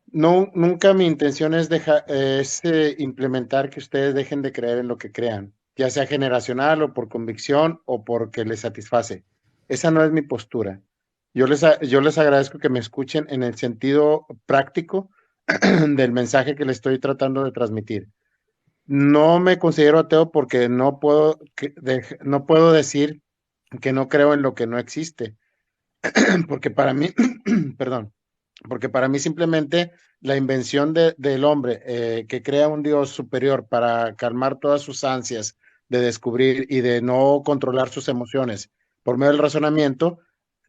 No, nunca mi intención es implementar que ustedes dejen de creer en lo que crean, ya sea generacional o por convicción o porque les satisface. Esa no es mi postura. Yo les agradezco que me escuchen en el sentido práctico del mensaje que les estoy tratando de transmitir. No me considero ateo porque no puedo decir que no creo en lo que no existe, porque para mí, perdón, porque para mí simplemente la invención del hombre que crea un Dios superior para calmar todas sus ansias de descubrir y de no controlar sus emociones por medio del razonamiento,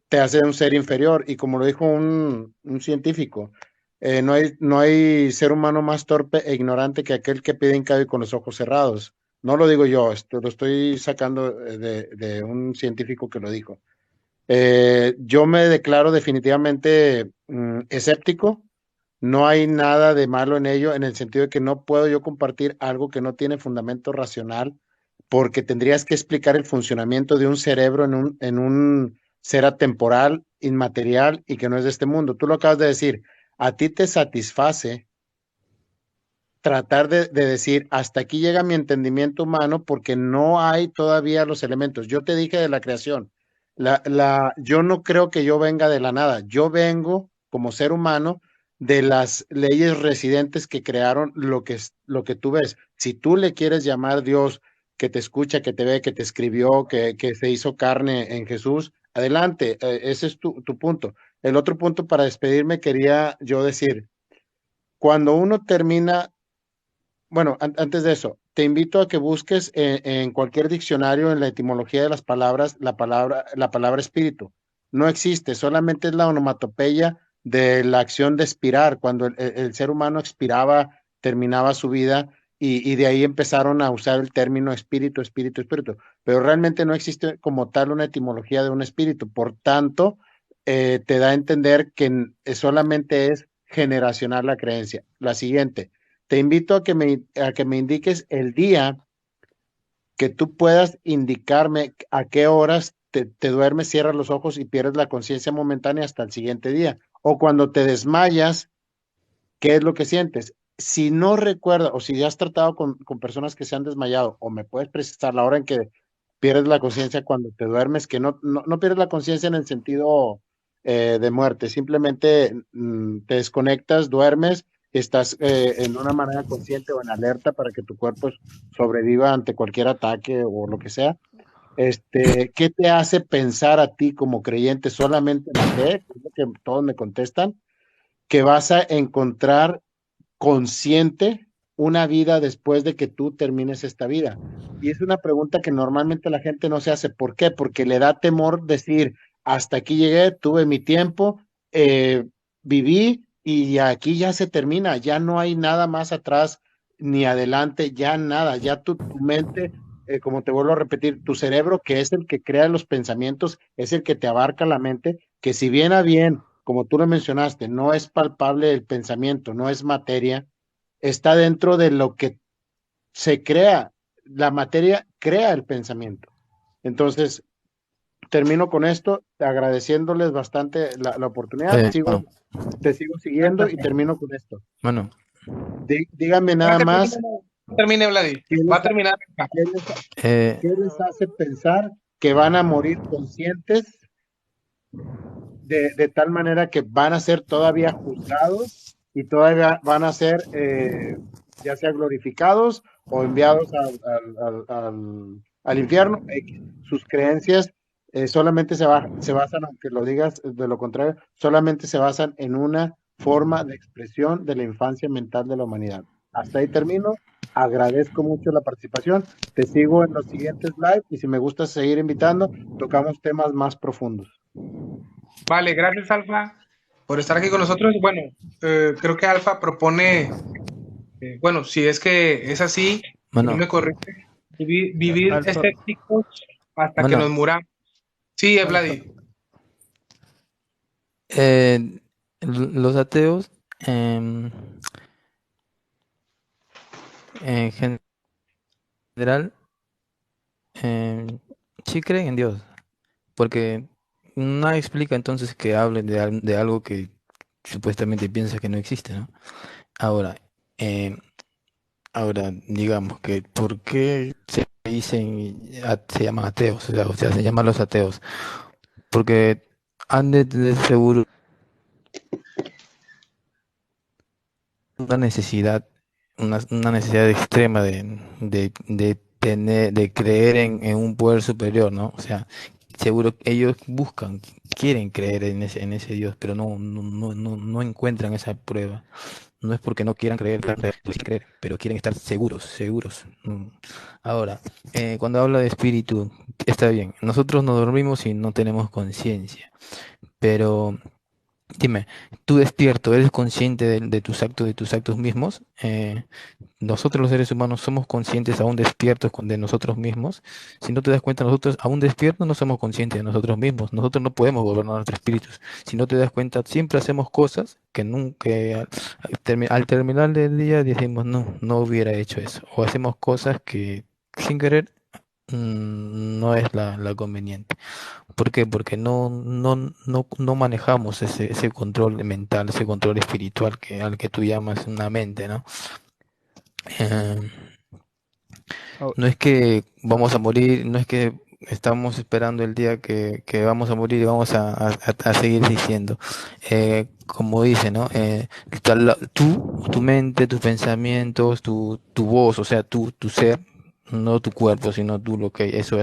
te hace un ser inferior. Y como lo dijo un científico, no hay ser humano más torpe e ignorante que aquel que pide hincado y con los ojos cerrados. No lo digo yo, lo estoy sacando de un científico que lo dijo. Yo me declaro definitivamente escéptico. No hay nada de malo en ello, en el sentido de que no puedo yo compartir algo que no tiene fundamento racional, porque tendrías que explicar el funcionamiento de un cerebro en un ser atemporal, inmaterial y que no es de este mundo. Tú lo acabas de decir, a ti te satisface tratar de decir, hasta aquí llega mi entendimiento humano porque no hay todavía los elementos. Yo te dije de la creación, yo no creo que yo venga de la nada, yo vengo como ser humano de las leyes residentes que crearon lo que tú ves. Si tú le quieres llamar Dios, que te escucha, que te ve, que te escribió, que se hizo carne en Jesús, adelante, ese es tu punto. El otro punto para despedirme quería yo decir, cuando uno termina bueno, antes de eso, te invito a que busques en cualquier diccionario en la etimología de las palabras, la palabra espíritu. No existe, solamente es la onomatopeya de la acción de expirar, cuando el ser humano expiraba, terminaba su vida, y de ahí empezaron a usar el término espíritu, espíritu, espíritu. Pero realmente no existe como tal una etimología de un espíritu. Por tanto, te da a entender que solamente es generacional la creencia. La siguiente. Te invito a que me indiques el día que tú puedas indicarme a qué horas te duermes, cierras los ojos y pierdes la conciencia momentánea hasta el siguiente día. O cuando te desmayas, ¿qué es lo que sientes? Si no recuerdas o si ya has tratado con personas que se han desmayado, o me puedes precisar la hora en que pierdes la conciencia cuando te duermes, que no pierdes la conciencia en el sentido de muerte, simplemente te desconectas, duermes, estás en una manera consciente o en alerta para que tu cuerpo sobreviva ante cualquier ataque o lo que sea. ¿Qué te hace pensar a ti como creyente solamente la fe? Es lo que todos me contestan, que vas a encontrar consciente una vida después de que tú termines esta vida? Y es una pregunta que normalmente la gente no se hace. ¿Por qué? Porque le da temor decir, hasta aquí llegué, tuve mi tiempo, eh, viví y aquí ya se termina, ya no hay nada más atrás ni adelante, ya nada, ya tu mente, como te vuelvo a repetir, tu cerebro, que es el que crea los pensamientos, es el que te abarca la mente, que si bien a bien, como tú lo mencionaste, no es palpable el pensamiento, no es materia, está dentro de lo que se crea. La materia crea el pensamiento. Entonces, termino con esto, agradeciéndoles bastante la oportunidad. Bueno, Te sigo siguiendo y termino con esto. bueno, Díganme nada más, Termine, Vladi. ¿qué Va les, a terminar. qué les- eh, qué les hace pensar que van a morir conscientes de tal manera que van a ser todavía juzgados y todavía van a ser ya sea glorificados o enviados al infierno? Sus creencias solamente se basan, aunque lo digas de lo contrario, solamente se basan en una forma de expresión de la infancia mental de la humanidad. Hasta ahí termino. Agradezco mucho la participación. Te sigo en los siguientes live y si me gusta seguir invitando, tocamos temas más profundos. Vale, gracias, Alfa, por estar aquí con nosotros. Bueno, creo que Alfa propone, bueno, si es que es así, si no bueno, me corrige, vivir Alfa, escépticos hasta que bueno, nos muramos. Sí, Alfa, Vladi. los ateos en general sí creen en Dios, porque nadie explica entonces que hablen de algo que supuestamente piensa que no existe, ¿no? Ahora, eh, ahora digamos que ¿por qué se dicen, se llaman ateos? O sea, se llaman los ateos, porque han de tener seguro una necesidad, una necesidad extrema de creer en un poder superior, ¿no? O sea, seguro que ellos quieren creer en ese Dios, pero no encuentran esa prueba. No es porque no quieran creer, pues sí creer, pero quieren estar seguros, seguros. Ahora, cuando habla de espíritu, está bien. Nosotros no dormimos y no tenemos conciencia, pero dime, tú despierto, ¿eres consciente de tus actos mismos? Nosotros los seres humanos somos conscientes aún despiertos de nosotros mismos. Si no te das cuenta, nosotros aún despiertos no somos conscientes de nosotros mismos. Nosotros no podemos gobernar nuestros espíritus. Si no te das cuenta, siempre hacemos cosas que nunca, al terminar el día decimos, no, no hubiera hecho eso. O hacemos cosas que sin querer no es la conveniente. ¿Por qué? Porque no manejamos ese control mental, ese control espiritual al que tú llamas una mente, ¿no? Eh, oh, no es que vamos a morir, no es que estamos esperando el día que vamos a morir y vamos a seguir diciendo. Como dice, ¿no? Tu mente, tus pensamientos, tu voz, o sea, tu ser, no tu cuerpo, sino tú lo que eso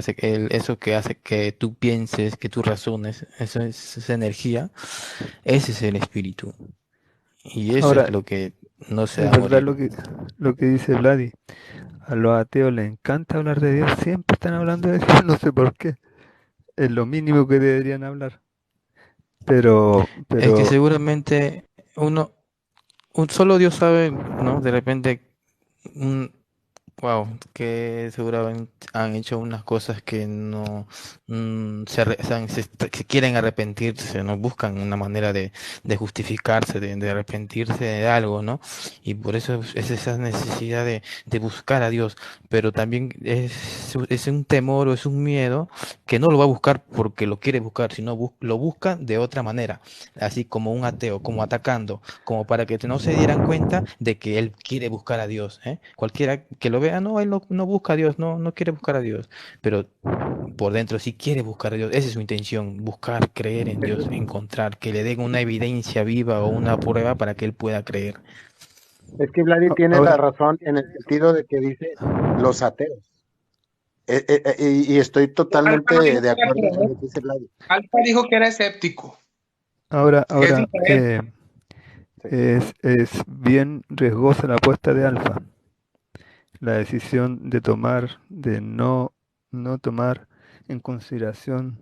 que hace que tú pienses, que tú razones, esa energía, ese es el espíritu. Y eso es ahora, lo que no se Es va a verdad morir. lo que dice Vladi. A los ateos les encanta hablar de Dios, siempre están hablando de Dios, no sé por qué. Es lo mínimo que deberían hablar. Pero, Es que pero, seguramente uno, un solo Dios sabe, ¿no? De repente, un, wow, que seguramente han hecho unas cosas que no se quieren arrepentirse, no buscan una manera de justificarse, de arrepentirse de algo, ¿no? Y por eso es esa necesidad de buscar a Dios, pero también es un temor o es un miedo que no lo va a buscar porque lo quiere buscar, sino lo busca de otra manera, así como un ateo, como atacando, como para que no se dieran cuenta de que él quiere buscar a Dios, ¿eh? Cualquiera que lo vea, no, él no busca a Dios, no quiere buscar a Dios, pero por dentro sí quiere buscar a Dios, esa es su intención, buscar, creer en Dios, encontrar, que le den una evidencia viva o una prueba para que él pueda creer. Es que Vladi tiene la ahora, razón en el sentido de que dice los ateos. Y estoy Alfa no dijo totalmente de que era acuerdo en ateo, lo que dice Vladi. Alfa dijo que era escéptico, que es ahora, diferente. Sí. es bien riesgosa la apuesta de Alfa. La decisión de no tomar en consideración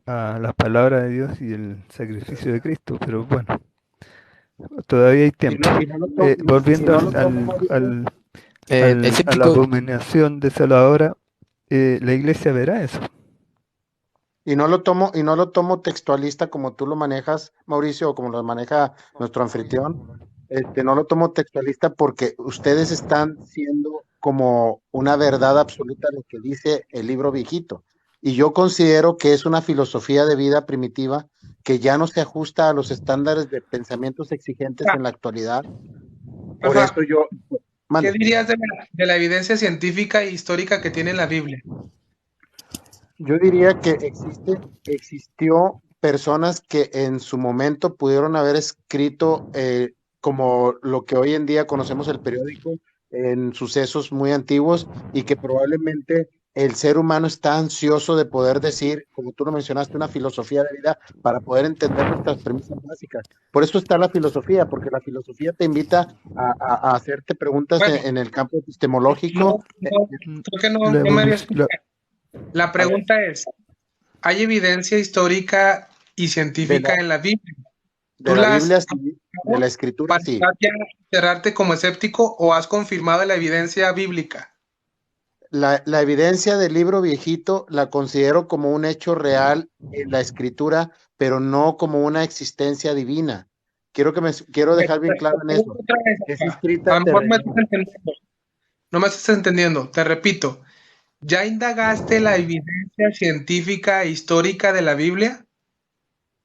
a las palabras de Dios y el sacrificio de Cristo. Pero bueno, todavía hay tiempo. Y Volviendo no lo tomo, Mauricio. a la Escéptico, abominación desoladora, la iglesia verá eso. Y no lo tomo textualista como tú lo manejas, Mauricio, o como lo maneja nuestro anfitrión. No lo tomo textualista porque ustedes están siendo como una verdad absoluta lo que dice el libro viejito. Y yo considero que es una filosofía de vida primitiva que ya no se ajusta a los estándares de pensamientos exigentes en la actualidad. Por Alfa, eso yo, ¿qué mande. dirías de la evidencia científica e histórica que tiene la Biblia? Yo diría que existió personas que en su momento pudieron haber escrito como lo que hoy en día conocemos el periódico en sucesos muy antiguos y que probablemente el ser humano está ansioso de poder decir, como tú lo mencionaste, una filosofía de vida para poder entender nuestras premisas básicas. Por eso está la filosofía, porque la filosofía te invita a hacerte preguntas Bueno, en el campo no, epistemológico. creo que La no me había evolución, escuchado. La A ver, pregunta es, ¿hay evidencia histórica y de científica la, en la Biblia? de ¿Tú la las Biblia, has sí, de la usado escritura, para sí. ya cerrarte como escéptico o has confirmado la evidencia bíblica? La evidencia del libro viejito la considero como un hecho real en la escritura, pero no como una existencia divina. Quiero dejar bien claro en eso. Otra vez, Es acá. A escrita lo mejor me estás terrenal. entendiendo. No me estás entendiendo. Te repito, ¿ya indagaste la evidencia científica e histórica de la Biblia?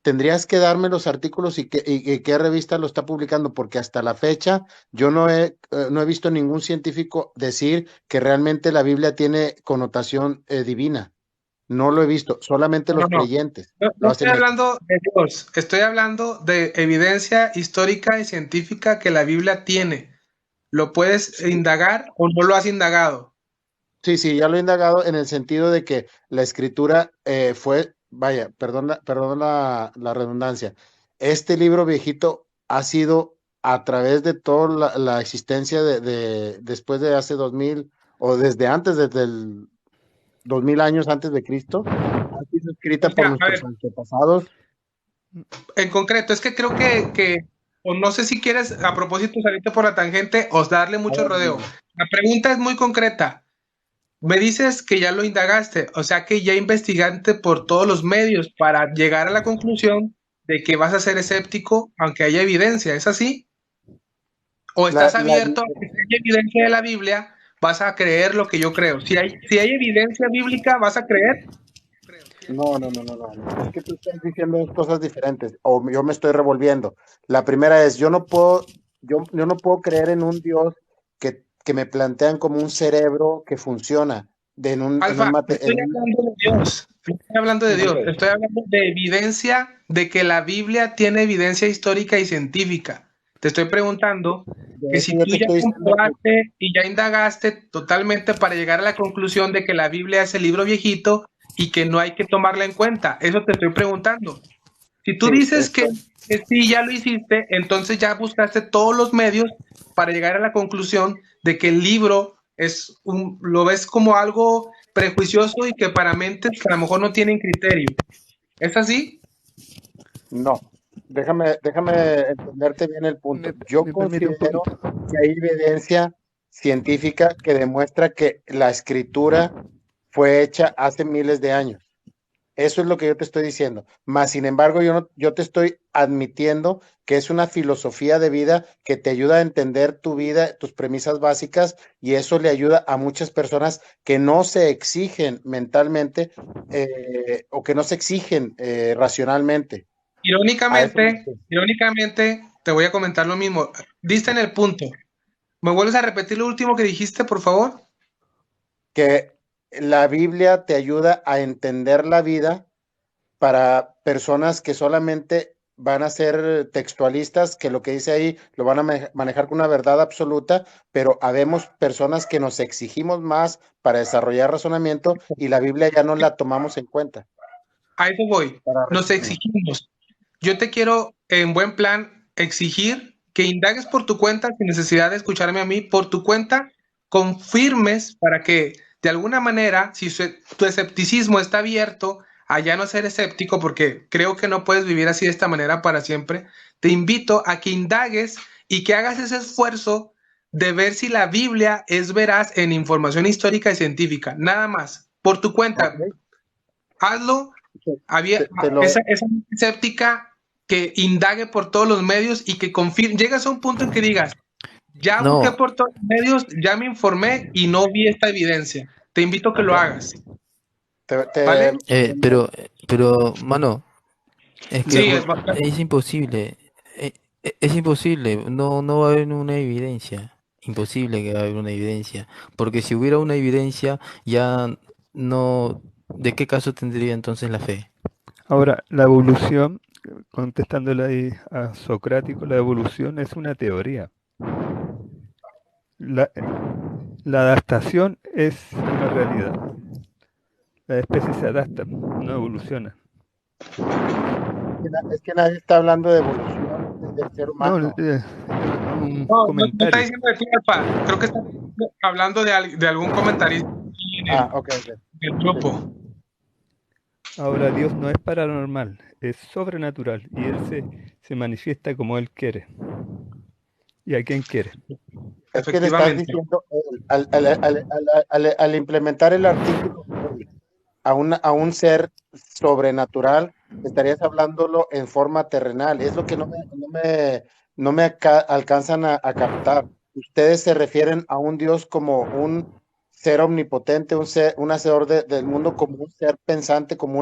Tendrías que darme los artículos y qué revista lo está publicando, porque hasta la fecha yo no he visto ningún científico decir que realmente la Biblia tiene connotación divina. No lo he visto, solamente No, no, los no. creyentes No lo estoy hacen eso. hablando de Dios, estoy hablando de evidencia histórica y científica que la Biblia tiene. ¿Lo puedes Sí, indagar o no lo has indagado? sí, sí, ya lo he indagado en el sentido de que la escritura fue, vaya, perdón la redundancia, este libro viejito ha sido a través de toda la existencia después de hace 2000 o desde antes, desde el 2000 años antes de Cristo, ha sido O escrita por sea, a nuestros ver, antepasados. en concreto, es que creo o no sé si quieres a propósito salirte por la tangente o darle A mucho ver, rodeo. dime. La pregunta es muy concreta. Me dices que ya lo indagaste, o sea que ya investigaste por todos los medios para llegar a la conclusión de que vas a ser escéptico aunque haya evidencia, ¿es así? ¿O La, estás la, abierto a que si hay evidencia de la Biblia, vas a creer lo que yo creo? Si hay evidencia bíblica, ¿vas a creer? no. Es que tú estás diciendo dos cosas diferentes, o yo me estoy revolviendo. La primera es, yo no puedo creer en un Dios que me plantean como un cerebro que funciona en un Alfa, mate, estoy hablando de Dios, estoy hablando de Dios, Ok. estoy hablando de evidencia, de que la Biblia tiene evidencia histórica y científica. Te estoy preguntando De que eso si yo tú te ya estoy diciendo que comprobaste y ya indagaste totalmente para llegar a la conclusión de que la Biblia es el libro viejito y que no hay que tomarla en cuenta. Eso te estoy preguntando. Si tú sí, dices que que sí, ya lo hiciste, entonces ya buscaste todos los medios para llegar a la conclusión de que el libro lo ves como algo prejuicioso y que para mentes que a lo mejor no tienen criterio. ¿Es así? No, déjame entenderte bien el punto. Me, Yo me permite un considero poquito. que hay evidencia científica que demuestra que la escritura fue hecha hace miles de años. Eso es lo que yo te estoy diciendo. Más sin embargo, yo te estoy admitiendo que es una filosofía de vida que te ayuda a entender tu vida, tus premisas básicas, y eso le ayuda a muchas personas que no se exigen mentalmente o que no se exigen racionalmente. A eso me refiero. Irónicamente, te voy a comentar lo mismo. Diste en el punto. ¿Me vuelves a repetir lo último que dijiste, por favor? Que la Biblia te ayuda a entender la vida para personas que solamente van a ser textualistas, que lo que dice ahí lo van a manejar con una verdad absoluta, pero habemos personas que nos exigimos más para desarrollar razonamiento y la Biblia ya no la tomamos en cuenta. A eso voy. Para Nos resumir. exigimos. Yo te quiero, en buen plan, exigir que indagues por tu cuenta, sin necesidad de escucharme a mí, por tu cuenta, confirmes para que, de alguna manera, si tu escepticismo está abierto a ya no ser escéptico, porque creo que no puedes vivir así de esta manera para siempre, te invito a que indagues y que hagas ese esfuerzo de ver si la Biblia es veraz en información histórica y científica. Nada más, por tu cuenta. Okay. Hazlo. Había esa escéptica que indague por todos los medios y que confirme, llegas a un punto en que digas, ya busqué No, por todos los medios, ya me informé y no vi esta evidencia. Te invito a que lo hagas. ¿Vale? pero, mano, es que Sí, es imposible. Es imposible, no va a haber una evidencia. Imposible que va a haber una evidencia. Porque si hubiera una evidencia, ya no. ¿De qué caso tendría entonces la fe? Ahora, la evolución, contestándole ahí a Socrático, la evolución es una teoría. La, la adaptación es una realidad. Las especies se adaptan, no evolucionan. Es que nadie está hablando de evolución del ser No, humano. un no está comentario. diciendo de ti, Alfa. Creo que está hablando de algún comentarista Ok. del grupo. Ahora, Dios no es paranormal, es sobrenatural y Él se manifiesta como Él quiere y a quien quiere. Es que le estás diciendo, al implementar el artículo a un ser sobrenatural, estarías hablándolo en forma terrenal. Es lo que no me alcanzan a captar. Ustedes se refieren a un Dios como un ser omnipotente, un hacedor del mundo, como un ser pensante, como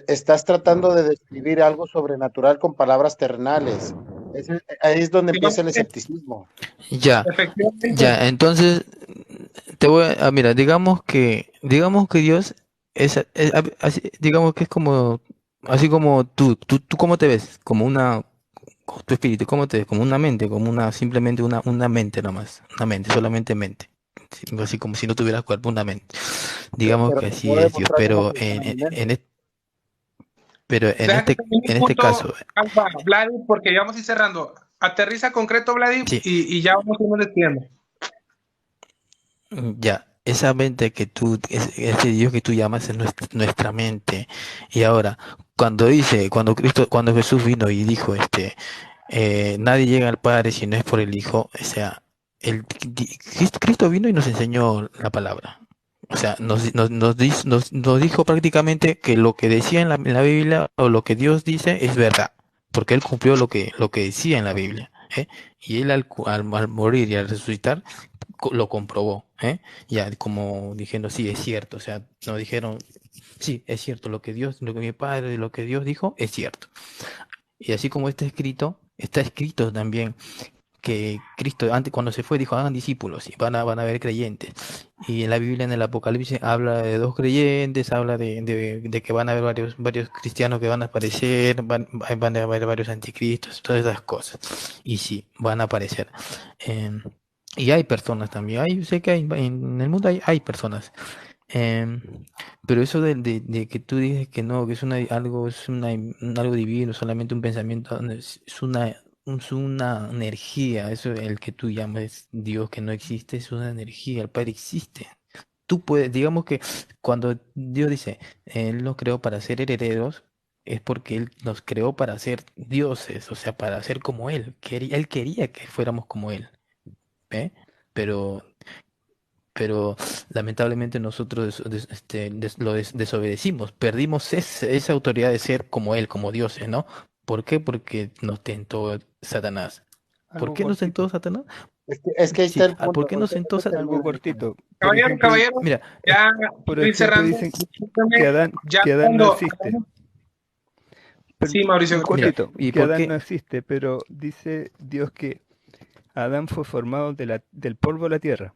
estás tratando de describir algo sobrenatural con palabras terrenales. Ahí es donde empieza el escepticismo. Ya, Efectivamente. entonces mira, digamos que Dios digamos que es como, así como tú cómo te ves, como tu espíritu, ¿cómo te ves? Como una mente, simplemente una mente nomás, una mente, solamente mente. Sí, así como si no tuvieras cuerpo, una mente. Digamos Pero que te así puedo es Dios, demostrar cómo funciona mi mente. pero Déjate terminar en un este punto, caso, Alfa, Vladi, porque ya vamos a ir cerrando. Aterriza concreto, Vladi, sí, y ya vamos a irnos despidiendo. ya, esa mente ese Dios que tú llamas es nuestra mente. Y ahora, cuando Jesús vino y dijo, nadie llega al Padre si no es por el Hijo, o sea, Cristo vino y nos enseñó la palabra. O sea, nos dijo prácticamente que lo que decía en la Biblia o lo que Dios dice es verdad, porque Él cumplió lo que decía en la Biblia. ¿Eh? Y Él al morir y al resucitar lo comprobó, ¿eh? Ya como diciendo, sí, es cierto, o sea, nos dijeron, sí, es cierto, lo que mi padre, lo que Dios dijo, es cierto. Y así como está escrito también que Cristo antes cuando se fue dijo, hagan discípulos y van a haber creyentes. Y en la Biblia, en el Apocalipsis, habla de dos creyentes, habla de que van a haber varios cristianos que van a aparecer, van a haber varios anticristos, todas esas cosas. Y sí, van a aparecer. Em, y hay personas también, sé que en el mundo hay personas Em, pero eso de que tú dices que no, que es algo divino, solamente un pensamiento, no, es una energía, eso el que tú llamas Dios que no existe, es una energía, el Padre existe. Tú puedes, digamos que cuando Dios dice, Él nos creó para ser herederos, es porque Él nos creó para ser dioses, o sea, para ser como Él. Él quería que fuéramos como Él, ¿ve? Pero pero lamentablemente nosotros desobedecimos, perdimos esa autoridad de ser como Él, como dioses, ¿no? ¿Por qué? Porque nos tentó Satanás. ¿Por Algo qué nos tentó cortito, Satanás? Es que ahí está Sí, el ¿por punto. qué ¿Por nos qué no tentó se Satanás? algo termina, Nicolás? cortito. Por Caballero, ejemplo, caballero, Mira, ya por estoy ejemplo cerrando. dicen Discúlpeme, que Adán, ya que Adán no cuando... existe. Sí, Mauricio, Un continúa. mira, cortito, ¿y que por Adán no qué? existe, pero dice Dios que Adán fue formado del polvo de la tierra.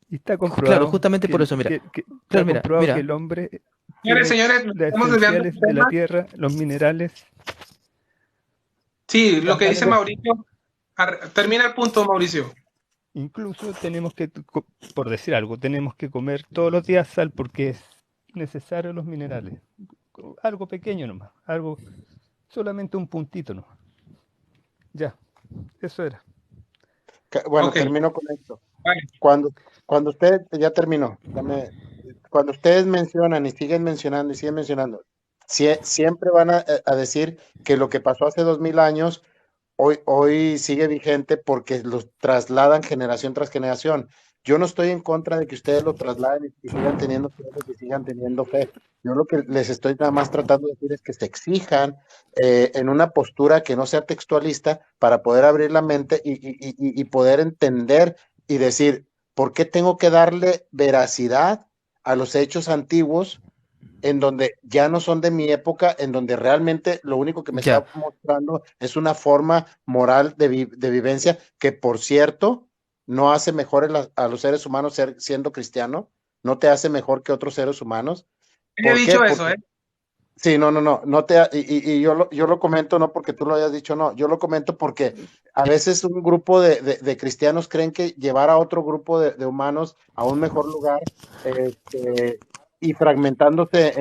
Y está Claro, comprobado justamente por eso, mira. está Claro, mira, comprobado que mira. el hombre Señores, tiene señores, nos las estamos desviando esenciales del de la tema. tierra, los minerales. Sí, lo Ya, que dice dale. Mauricio, termina el punto, Mauricio. Incluso tenemos que, por decir algo, tenemos que comer todos los días sal porque es necesario los minerales. Algo pequeño nomás, algo, solamente un puntito nomás. Ya, eso era. Bueno, Ok, termino con esto. vale. Cuando usted ya terminó, cuando ustedes mencionan y siguen mencionando y siguen mencionando, siempre van a decir que lo que pasó hace 2000 años hoy sigue vigente porque los trasladan generación tras generación. Yo no estoy en contra de que ustedes lo trasladen y sigan teniendo creencias y sigan teniendo fe. Yo lo que les estoy nada más tratando de decir es que se exijan en una postura que no sea textualista para poder abrir la mente y poder entender y decir, ¿por qué tengo que darle veracidad a los hechos antiguos en donde ya no son de mi época, en donde realmente lo único que me Ya, está mostrando es una forma moral de vivencia que, por cierto, no hace mejores a los seres humanos siendo cristiano, no te hace mejor que otros seres humanos? He ¿Por qué? dicho eso, Porque ¿eh? sí, no y yo lo comento no porque tú lo hayas dicho, no, yo lo comento porque a veces un grupo de cristianos creen que llevar a otro grupo de humanos a un mejor lugar, este, y fragmentándose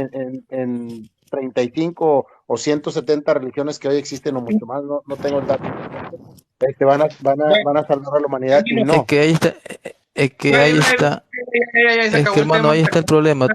en 35 o 170 religiones que hoy existen o mucho más, no tengo el dato presente, Bueno, van a salvar a la humanidad y tranquilo. es no. que ahí está, es que ahí está, Se es que acabó el hermano, tema. ahí está el problema.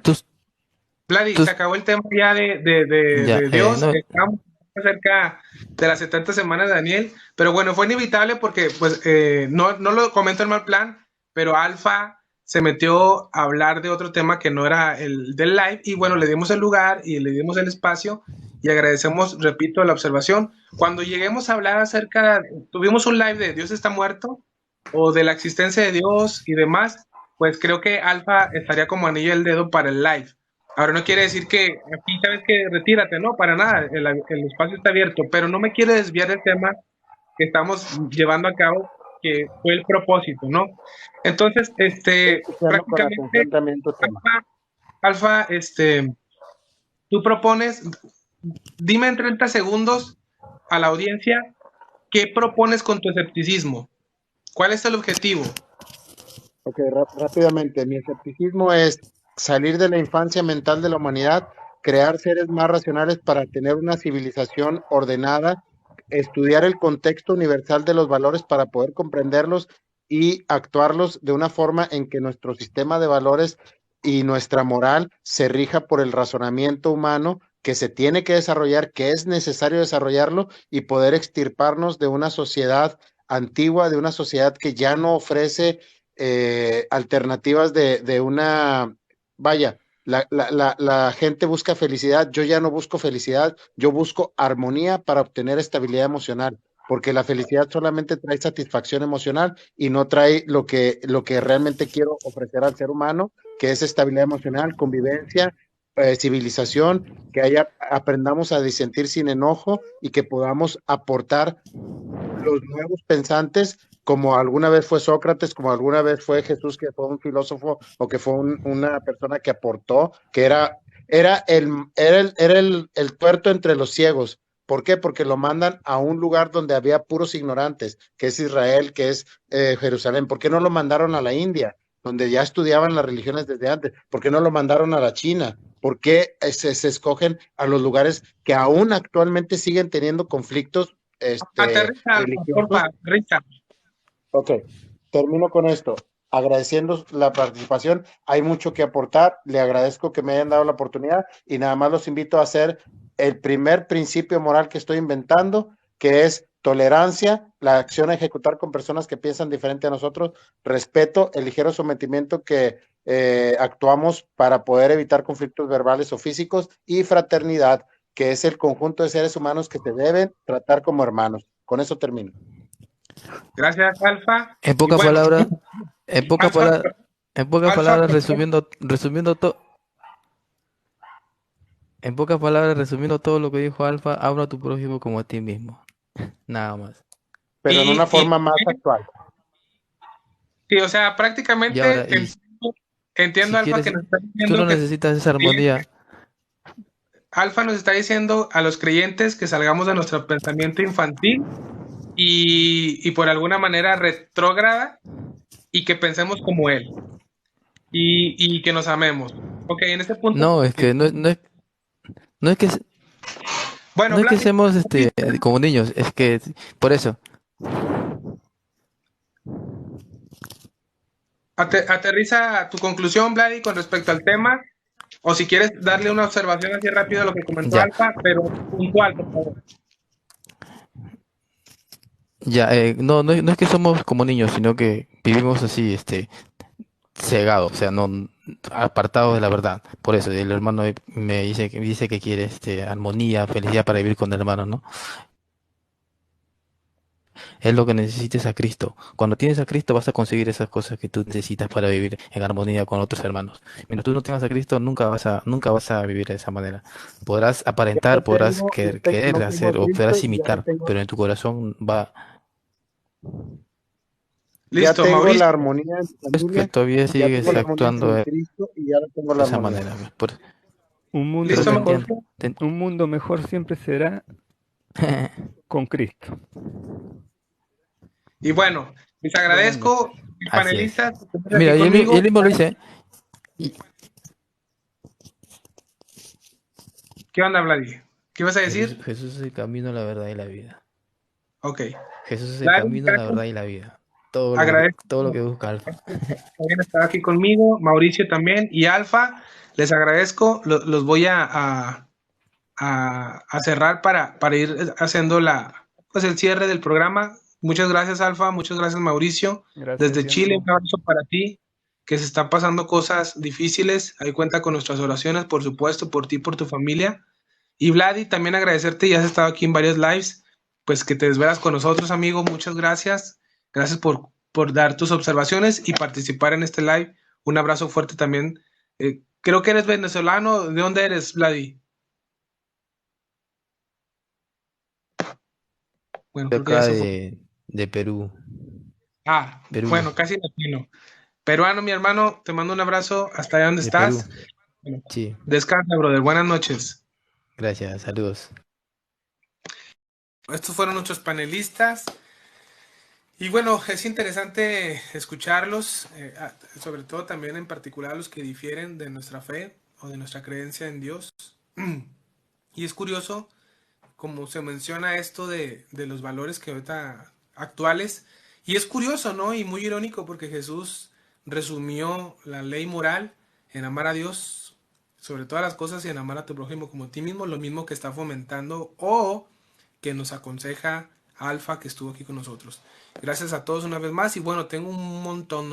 Vladi, Tú, se acabó el tema ya ya, de Dios. no, Estamos cerca de las 70 semanas de Daniel. Pero bueno, fue inevitable porque, pues, no lo comento en mal plan, pero Alfa se metió a hablar de otro tema que no era el del live. Y bueno, le dimos el lugar y le dimos el espacio. Y agradecemos, repito, la observación. Cuando lleguemos a hablar tuvimos un live de Dios está muerto o de la existencia de Dios y demás, pues creo que Alfa estaría como anillo al dedo para el live. Ahora no quiere decir que aquí sabes que retírate, no, para nada, el espacio está abierto, pero no me quiere desviar del tema que estamos llevando a cabo, que fue el propósito, ¿no? Entonces, Estoy escuchando con prácticamente, atención también tu tema. Alfa, tú propones, dime en 30 segundos a la audiencia, ¿qué propones con tu escepticismo? ¿Cuál es el objetivo? Ok, rápidamente, mi escepticismo es salir de la infancia mental de la humanidad, crear seres más racionales para tener una civilización ordenada, estudiar el contexto universal de los valores para poder comprenderlos y actuarlos de una forma en que nuestro sistema de valores y nuestra moral se rija por el razonamiento humano que se tiene que desarrollar, que es necesario desarrollarlo y poder extirparnos de una sociedad antigua, de una sociedad que ya no ofrece alternativas de una, vaya, la gente busca felicidad, yo ya no busco felicidad, yo busco armonía para obtener estabilidad emocional, porque la felicidad solamente trae satisfacción emocional y no trae lo que realmente quiero ofrecer al ser humano, que es estabilidad emocional, convivencia, civilización, que aprendamos a disentir sin enojo y que podamos aportar los nuevos pensantes, como alguna vez fue Sócrates, como alguna vez fue Jesús, que fue un filósofo o que fue una persona que aportó, que era el tuerto entre los ciegos. ¿Por qué? Porque lo mandan a un lugar donde había puros ignorantes, que es Israel, que es Jerusalén. ¿Por qué no lo mandaron a la India? donde ya estudiaban las religiones desde antes? ¿Por qué no lo mandaron a la China? ¿Por qué se escogen a los lugares que aún actualmente siguen teniendo conflictos Aterriza, Alfa, porfa, religiosos? aterriza. Ok, termino con esto. Agradeciendo la participación, hay mucho que aportar. Le agradezco que me hayan dado la oportunidad y nada más los invito a hacer el primer principio moral que estoy inventando, que es tolerancia, la acción a ejecutar con personas que piensan diferente a nosotros, respeto, el ligero sometimiento que actuamos para poder evitar conflictos verbales o físicos, y fraternidad, que es el conjunto de seres humanos que te deben tratar como hermanos. Con eso termino. Gracias, Alfa. En Y pocas bueno, palabras, en pocas Alfa, palabras, en pocas Alfa, palabras, resumiendo todo lo que dijo Alfa, habla a tu prójimo como a ti mismo. Nada más. Pero en una y forma más actual. sí, o sea, Y ahora, prácticamente y entiendo, si Alfa, que quieres, nos está tú diciendo no que necesitas esa armonía. Alfa nos está diciendo a los creyentes que salgamos de nuestro pensamiento infantil y por alguna manera retrógrada y que pensemos como él y que nos amemos. Ok, en este punto, No, es que no es que bueno, no es que Vladi, seamos como niños, es que por eso. aterriza tu conclusión, Vladi, con respecto al tema, o si quieres darle una observación así rápido a lo que comentó Ya, Alfa, pero puntual, por favor. ya, no es que somos como niños, sino que vivimos así, cegados, o sea, no apartados de la verdad. Por eso el hermano me dice que quiere armonía, felicidad para vivir con el hermano, ¿no? Es lo que necesites a Cristo. Cuando tienes a Cristo vas a conseguir esas cosas que tú necesitas para vivir en armonía con otros hermanos. Mientras tú no tengas a Cristo, nunca vas a vivir de esa manera. Podrás aparentar, podrás querer No tengo a hacer o Cristo podrás y ya no imitar, tengo, pero en tu corazón va. ya Listo, tengo la Mauricio. armonía en mi Es que familia, todavía ya sigues tengo la armonía actuando en de Cristo y ya no tengo la esa armonía. manera. Un Pero Listo, te mejor, entiendo. Mauricio. un mundo mejor siempre será con Cristo. Y bueno, les Buenas noches. agradezco, mis Así es. panelistas, que estén aquí Mira, y él conmigo. mismo lo dice. y- ¿Qué onda, Vladi? ¿Qué ibas a decir? Jesús es el camino, la verdad y la vida. Ok. Jesús es el Vladi, camino, la verdad y la vida. Todo lo agradezco que busca Alfa. que hayan estado aquí conmigo, Mauricio también y Alfa. Les agradezco, los voy a cerrar para ir haciendo pues el cierre del programa. Muchas gracias, Alfa, muchas gracias, Mauricio. Gracias, Desde Chile, Tiempo. un abrazo para ti, que se están pasando cosas difíciles. Ahí cuenta con nuestras oraciones, por supuesto, por ti, por tu familia. Y Vladi, también agradecerte, ya has estado aquí en varios lives, pues que te desvelas con nosotros, amigo. Muchas gracias. Gracias por dar tus observaciones y participar en este live. Un abrazo fuerte también. Creo que eres venezolano. ¿De dónde eres, Vladi? Bueno, De creo que ya acá se fue. de Perú. Perú. Bueno, casi latino. Peruano, mi hermano, te mando un abrazo hasta allá donde De Perú. estás. Bueno, Sí. descansa, brother. Buenas noches. Gracias. Saludos. Estos fueron nuestros panelistas. Y bueno, es interesante escucharlos, sobre todo también en particular los que difieren de nuestra fe o de nuestra creencia en Dios. Y es curioso, como se menciona esto de los valores que ahorita actuales, y es curioso, ¿no? Y muy irónico porque Jesús resumió la ley moral en amar a Dios sobre todas las cosas y en amar a tu prójimo como a ti mismo, lo mismo que está fomentando o que nos aconseja Alfa, que estuvo aquí con nosotros. Gracias a todos una vez más. Y bueno, tengo un montón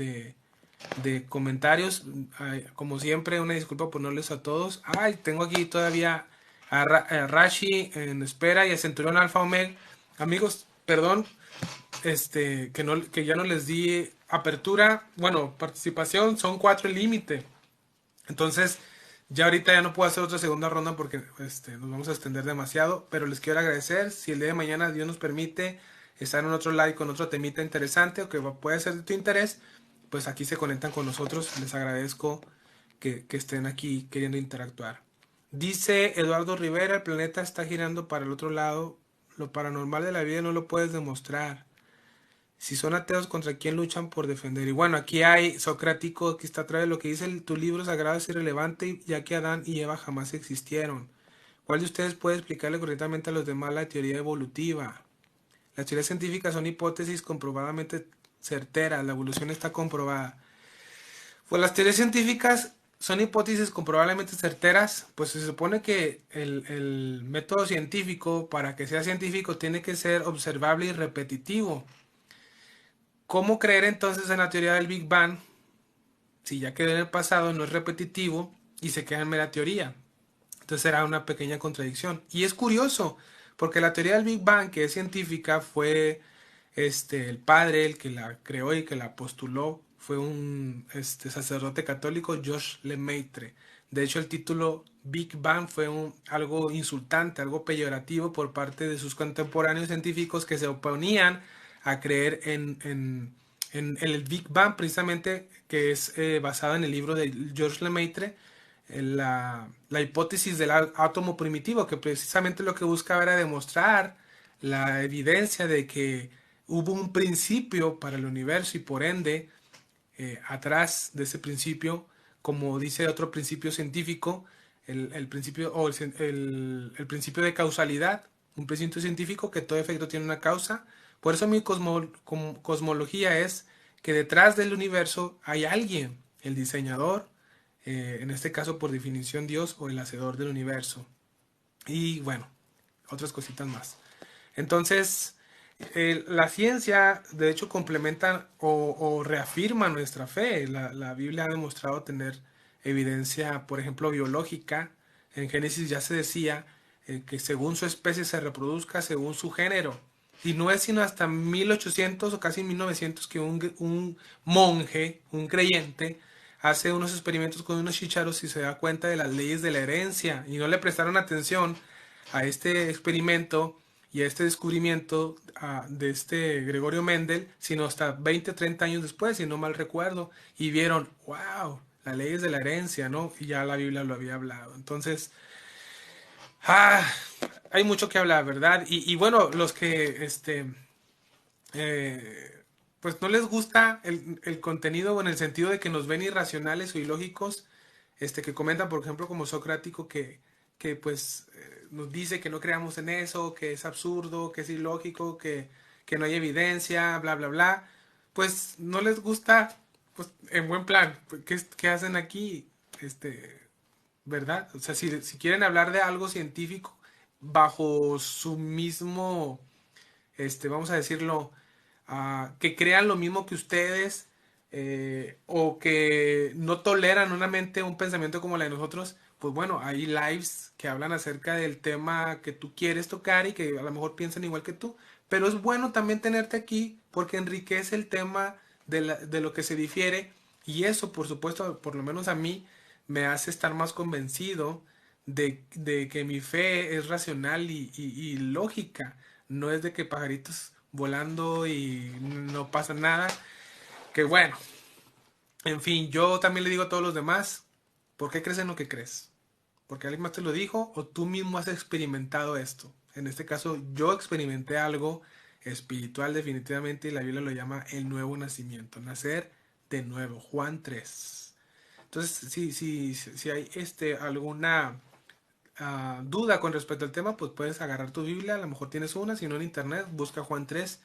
de comentarios. Ay, como siempre, una disculpa por no leerlos a todos. Ay, tengo aquí todavía a Rashi en espera y a Centurión Alfa Omega. Amigos, perdón, que ya no les di apertura. Bueno, participación, son 4 el límite. Entonces, ya ahorita ya no puedo hacer otra segunda ronda porque nos vamos a extender demasiado, pero les quiero agradecer. Si el día de mañana Dios nos permite estar en otro live con otro temita interesante o que puede ser de tu interés, pues aquí se conectan con nosotros. Les agradezco que estén aquí queriendo interactuar. Dice Eduardo Rivera, el planeta está girando para el otro lado. Lo paranormal de la vida no lo puedes demostrar. Si son ateos, ¿contra quién luchan por defender? Y bueno, aquí hay Socrático, aquí está atrás de lo que dice tu libro sagrado es irrelevante, ya que Adán y Eva jamás existieron. ¿Cuál de ustedes puede explicarle correctamente a los demás la teoría evolutiva? Las teorías científicas son hipótesis comprobadamente certeras, la evolución está comprobada. Pues las teorías científicas son hipótesis comprobablemente certeras, pues se supone que el método científico, para que sea científico, tiene que ser observable y repetitivo. ¿Cómo creer entonces en la teoría del Big Bang si ya quedó en el pasado, no es repetitivo y se queda en mera teoría? Entonces será una pequeña contradicción. Y es curioso, porque la teoría del Big Bang, que es científica, fue el padre el que la creó y que la postuló, fue un sacerdote católico, Georges Lemaitre. De hecho, el título Big Bang fue algo insultante, algo peyorativo por parte de sus contemporáneos científicos que se oponían a creer en el Big Bang, precisamente, que es basado en el libro de Georges Lemaitre, la hipótesis del átomo primitivo, que precisamente lo que buscaba era demostrar la evidencia de que hubo un principio para el universo y por ende, atrás de ese principio, como dice otro principio científico, el principio o el principio de causalidad, un principio científico que todo efecto tiene una causa. Por eso mi cosmología es que detrás del universo hay alguien, el diseñador, en este caso por definición Dios o el hacedor del universo. Y bueno, otras cositas más. Entonces, la ciencia de hecho complementa o reafirma nuestra fe. La Biblia ha demostrado tener evidencia, por ejemplo, biológica. En Génesis ya se decía que según su especie se reproduzca según su género. Y no es sino hasta 1800 o casi 1900 que un monje, un creyente, hace unos experimentos con unos chícharos y se da cuenta de las leyes de la herencia. Y no le prestaron atención a este experimento y a este descubrimiento de este Gregorio Mendel, sino hasta 20, 30 años después, si no mal recuerdo, y vieron, wow, las leyes de la herencia, ¿no? Y ya la Biblia lo había hablado. Entonces, hay mucho que hablar, ¿verdad? Y bueno, los que, pues no les gusta el contenido en el sentido de que nos ven irracionales o ilógicos, que comentan, por ejemplo, como Socrático, que pues nos dice que no creamos en eso, que es absurdo, que es ilógico, que no hay evidencia, bla, bla, bla. Pues no les gusta, pues en buen plan, pues, ¿qué hacen aquí? ¿Verdad? O sea, si quieren hablar de algo científico bajo su mismo, vamos a decirlo, que crean lo mismo que ustedes, o que no toleran una mente, un pensamiento como la de nosotros, pues bueno, hay lives que hablan acerca del tema que tú quieres tocar y que a lo mejor piensan igual que tú, pero es bueno también tenerte aquí porque enriquece el tema de lo que se difiere, y eso, por supuesto, por lo menos a mí, me hace estar más convencido de que mi fe es racional y lógica, no es de que pajaritos volando y no pasa nada. Que bueno, en fin, yo también le digo a todos los demás, ¿por qué crees en lo que crees? ¿Porque alguien más te lo dijo o tú mismo has experimentado esto? En este caso, yo experimenté algo espiritual definitivamente, y la Biblia lo llama el nuevo nacimiento, nacer de nuevo, Juan 3. Entonces, si hay alguna duda con respecto al tema, pues puedes agarrar tu Biblia, a lo mejor tienes una, si no en internet, busca Juan 3,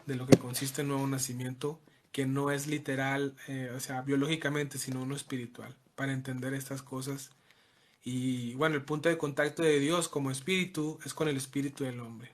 de lo que consiste el nuevo nacimiento, que no es literal, o sea, biológicamente, sino uno espiritual, para entender estas cosas. Y bueno, el punto de contacto de Dios como espíritu es con el espíritu del hombre.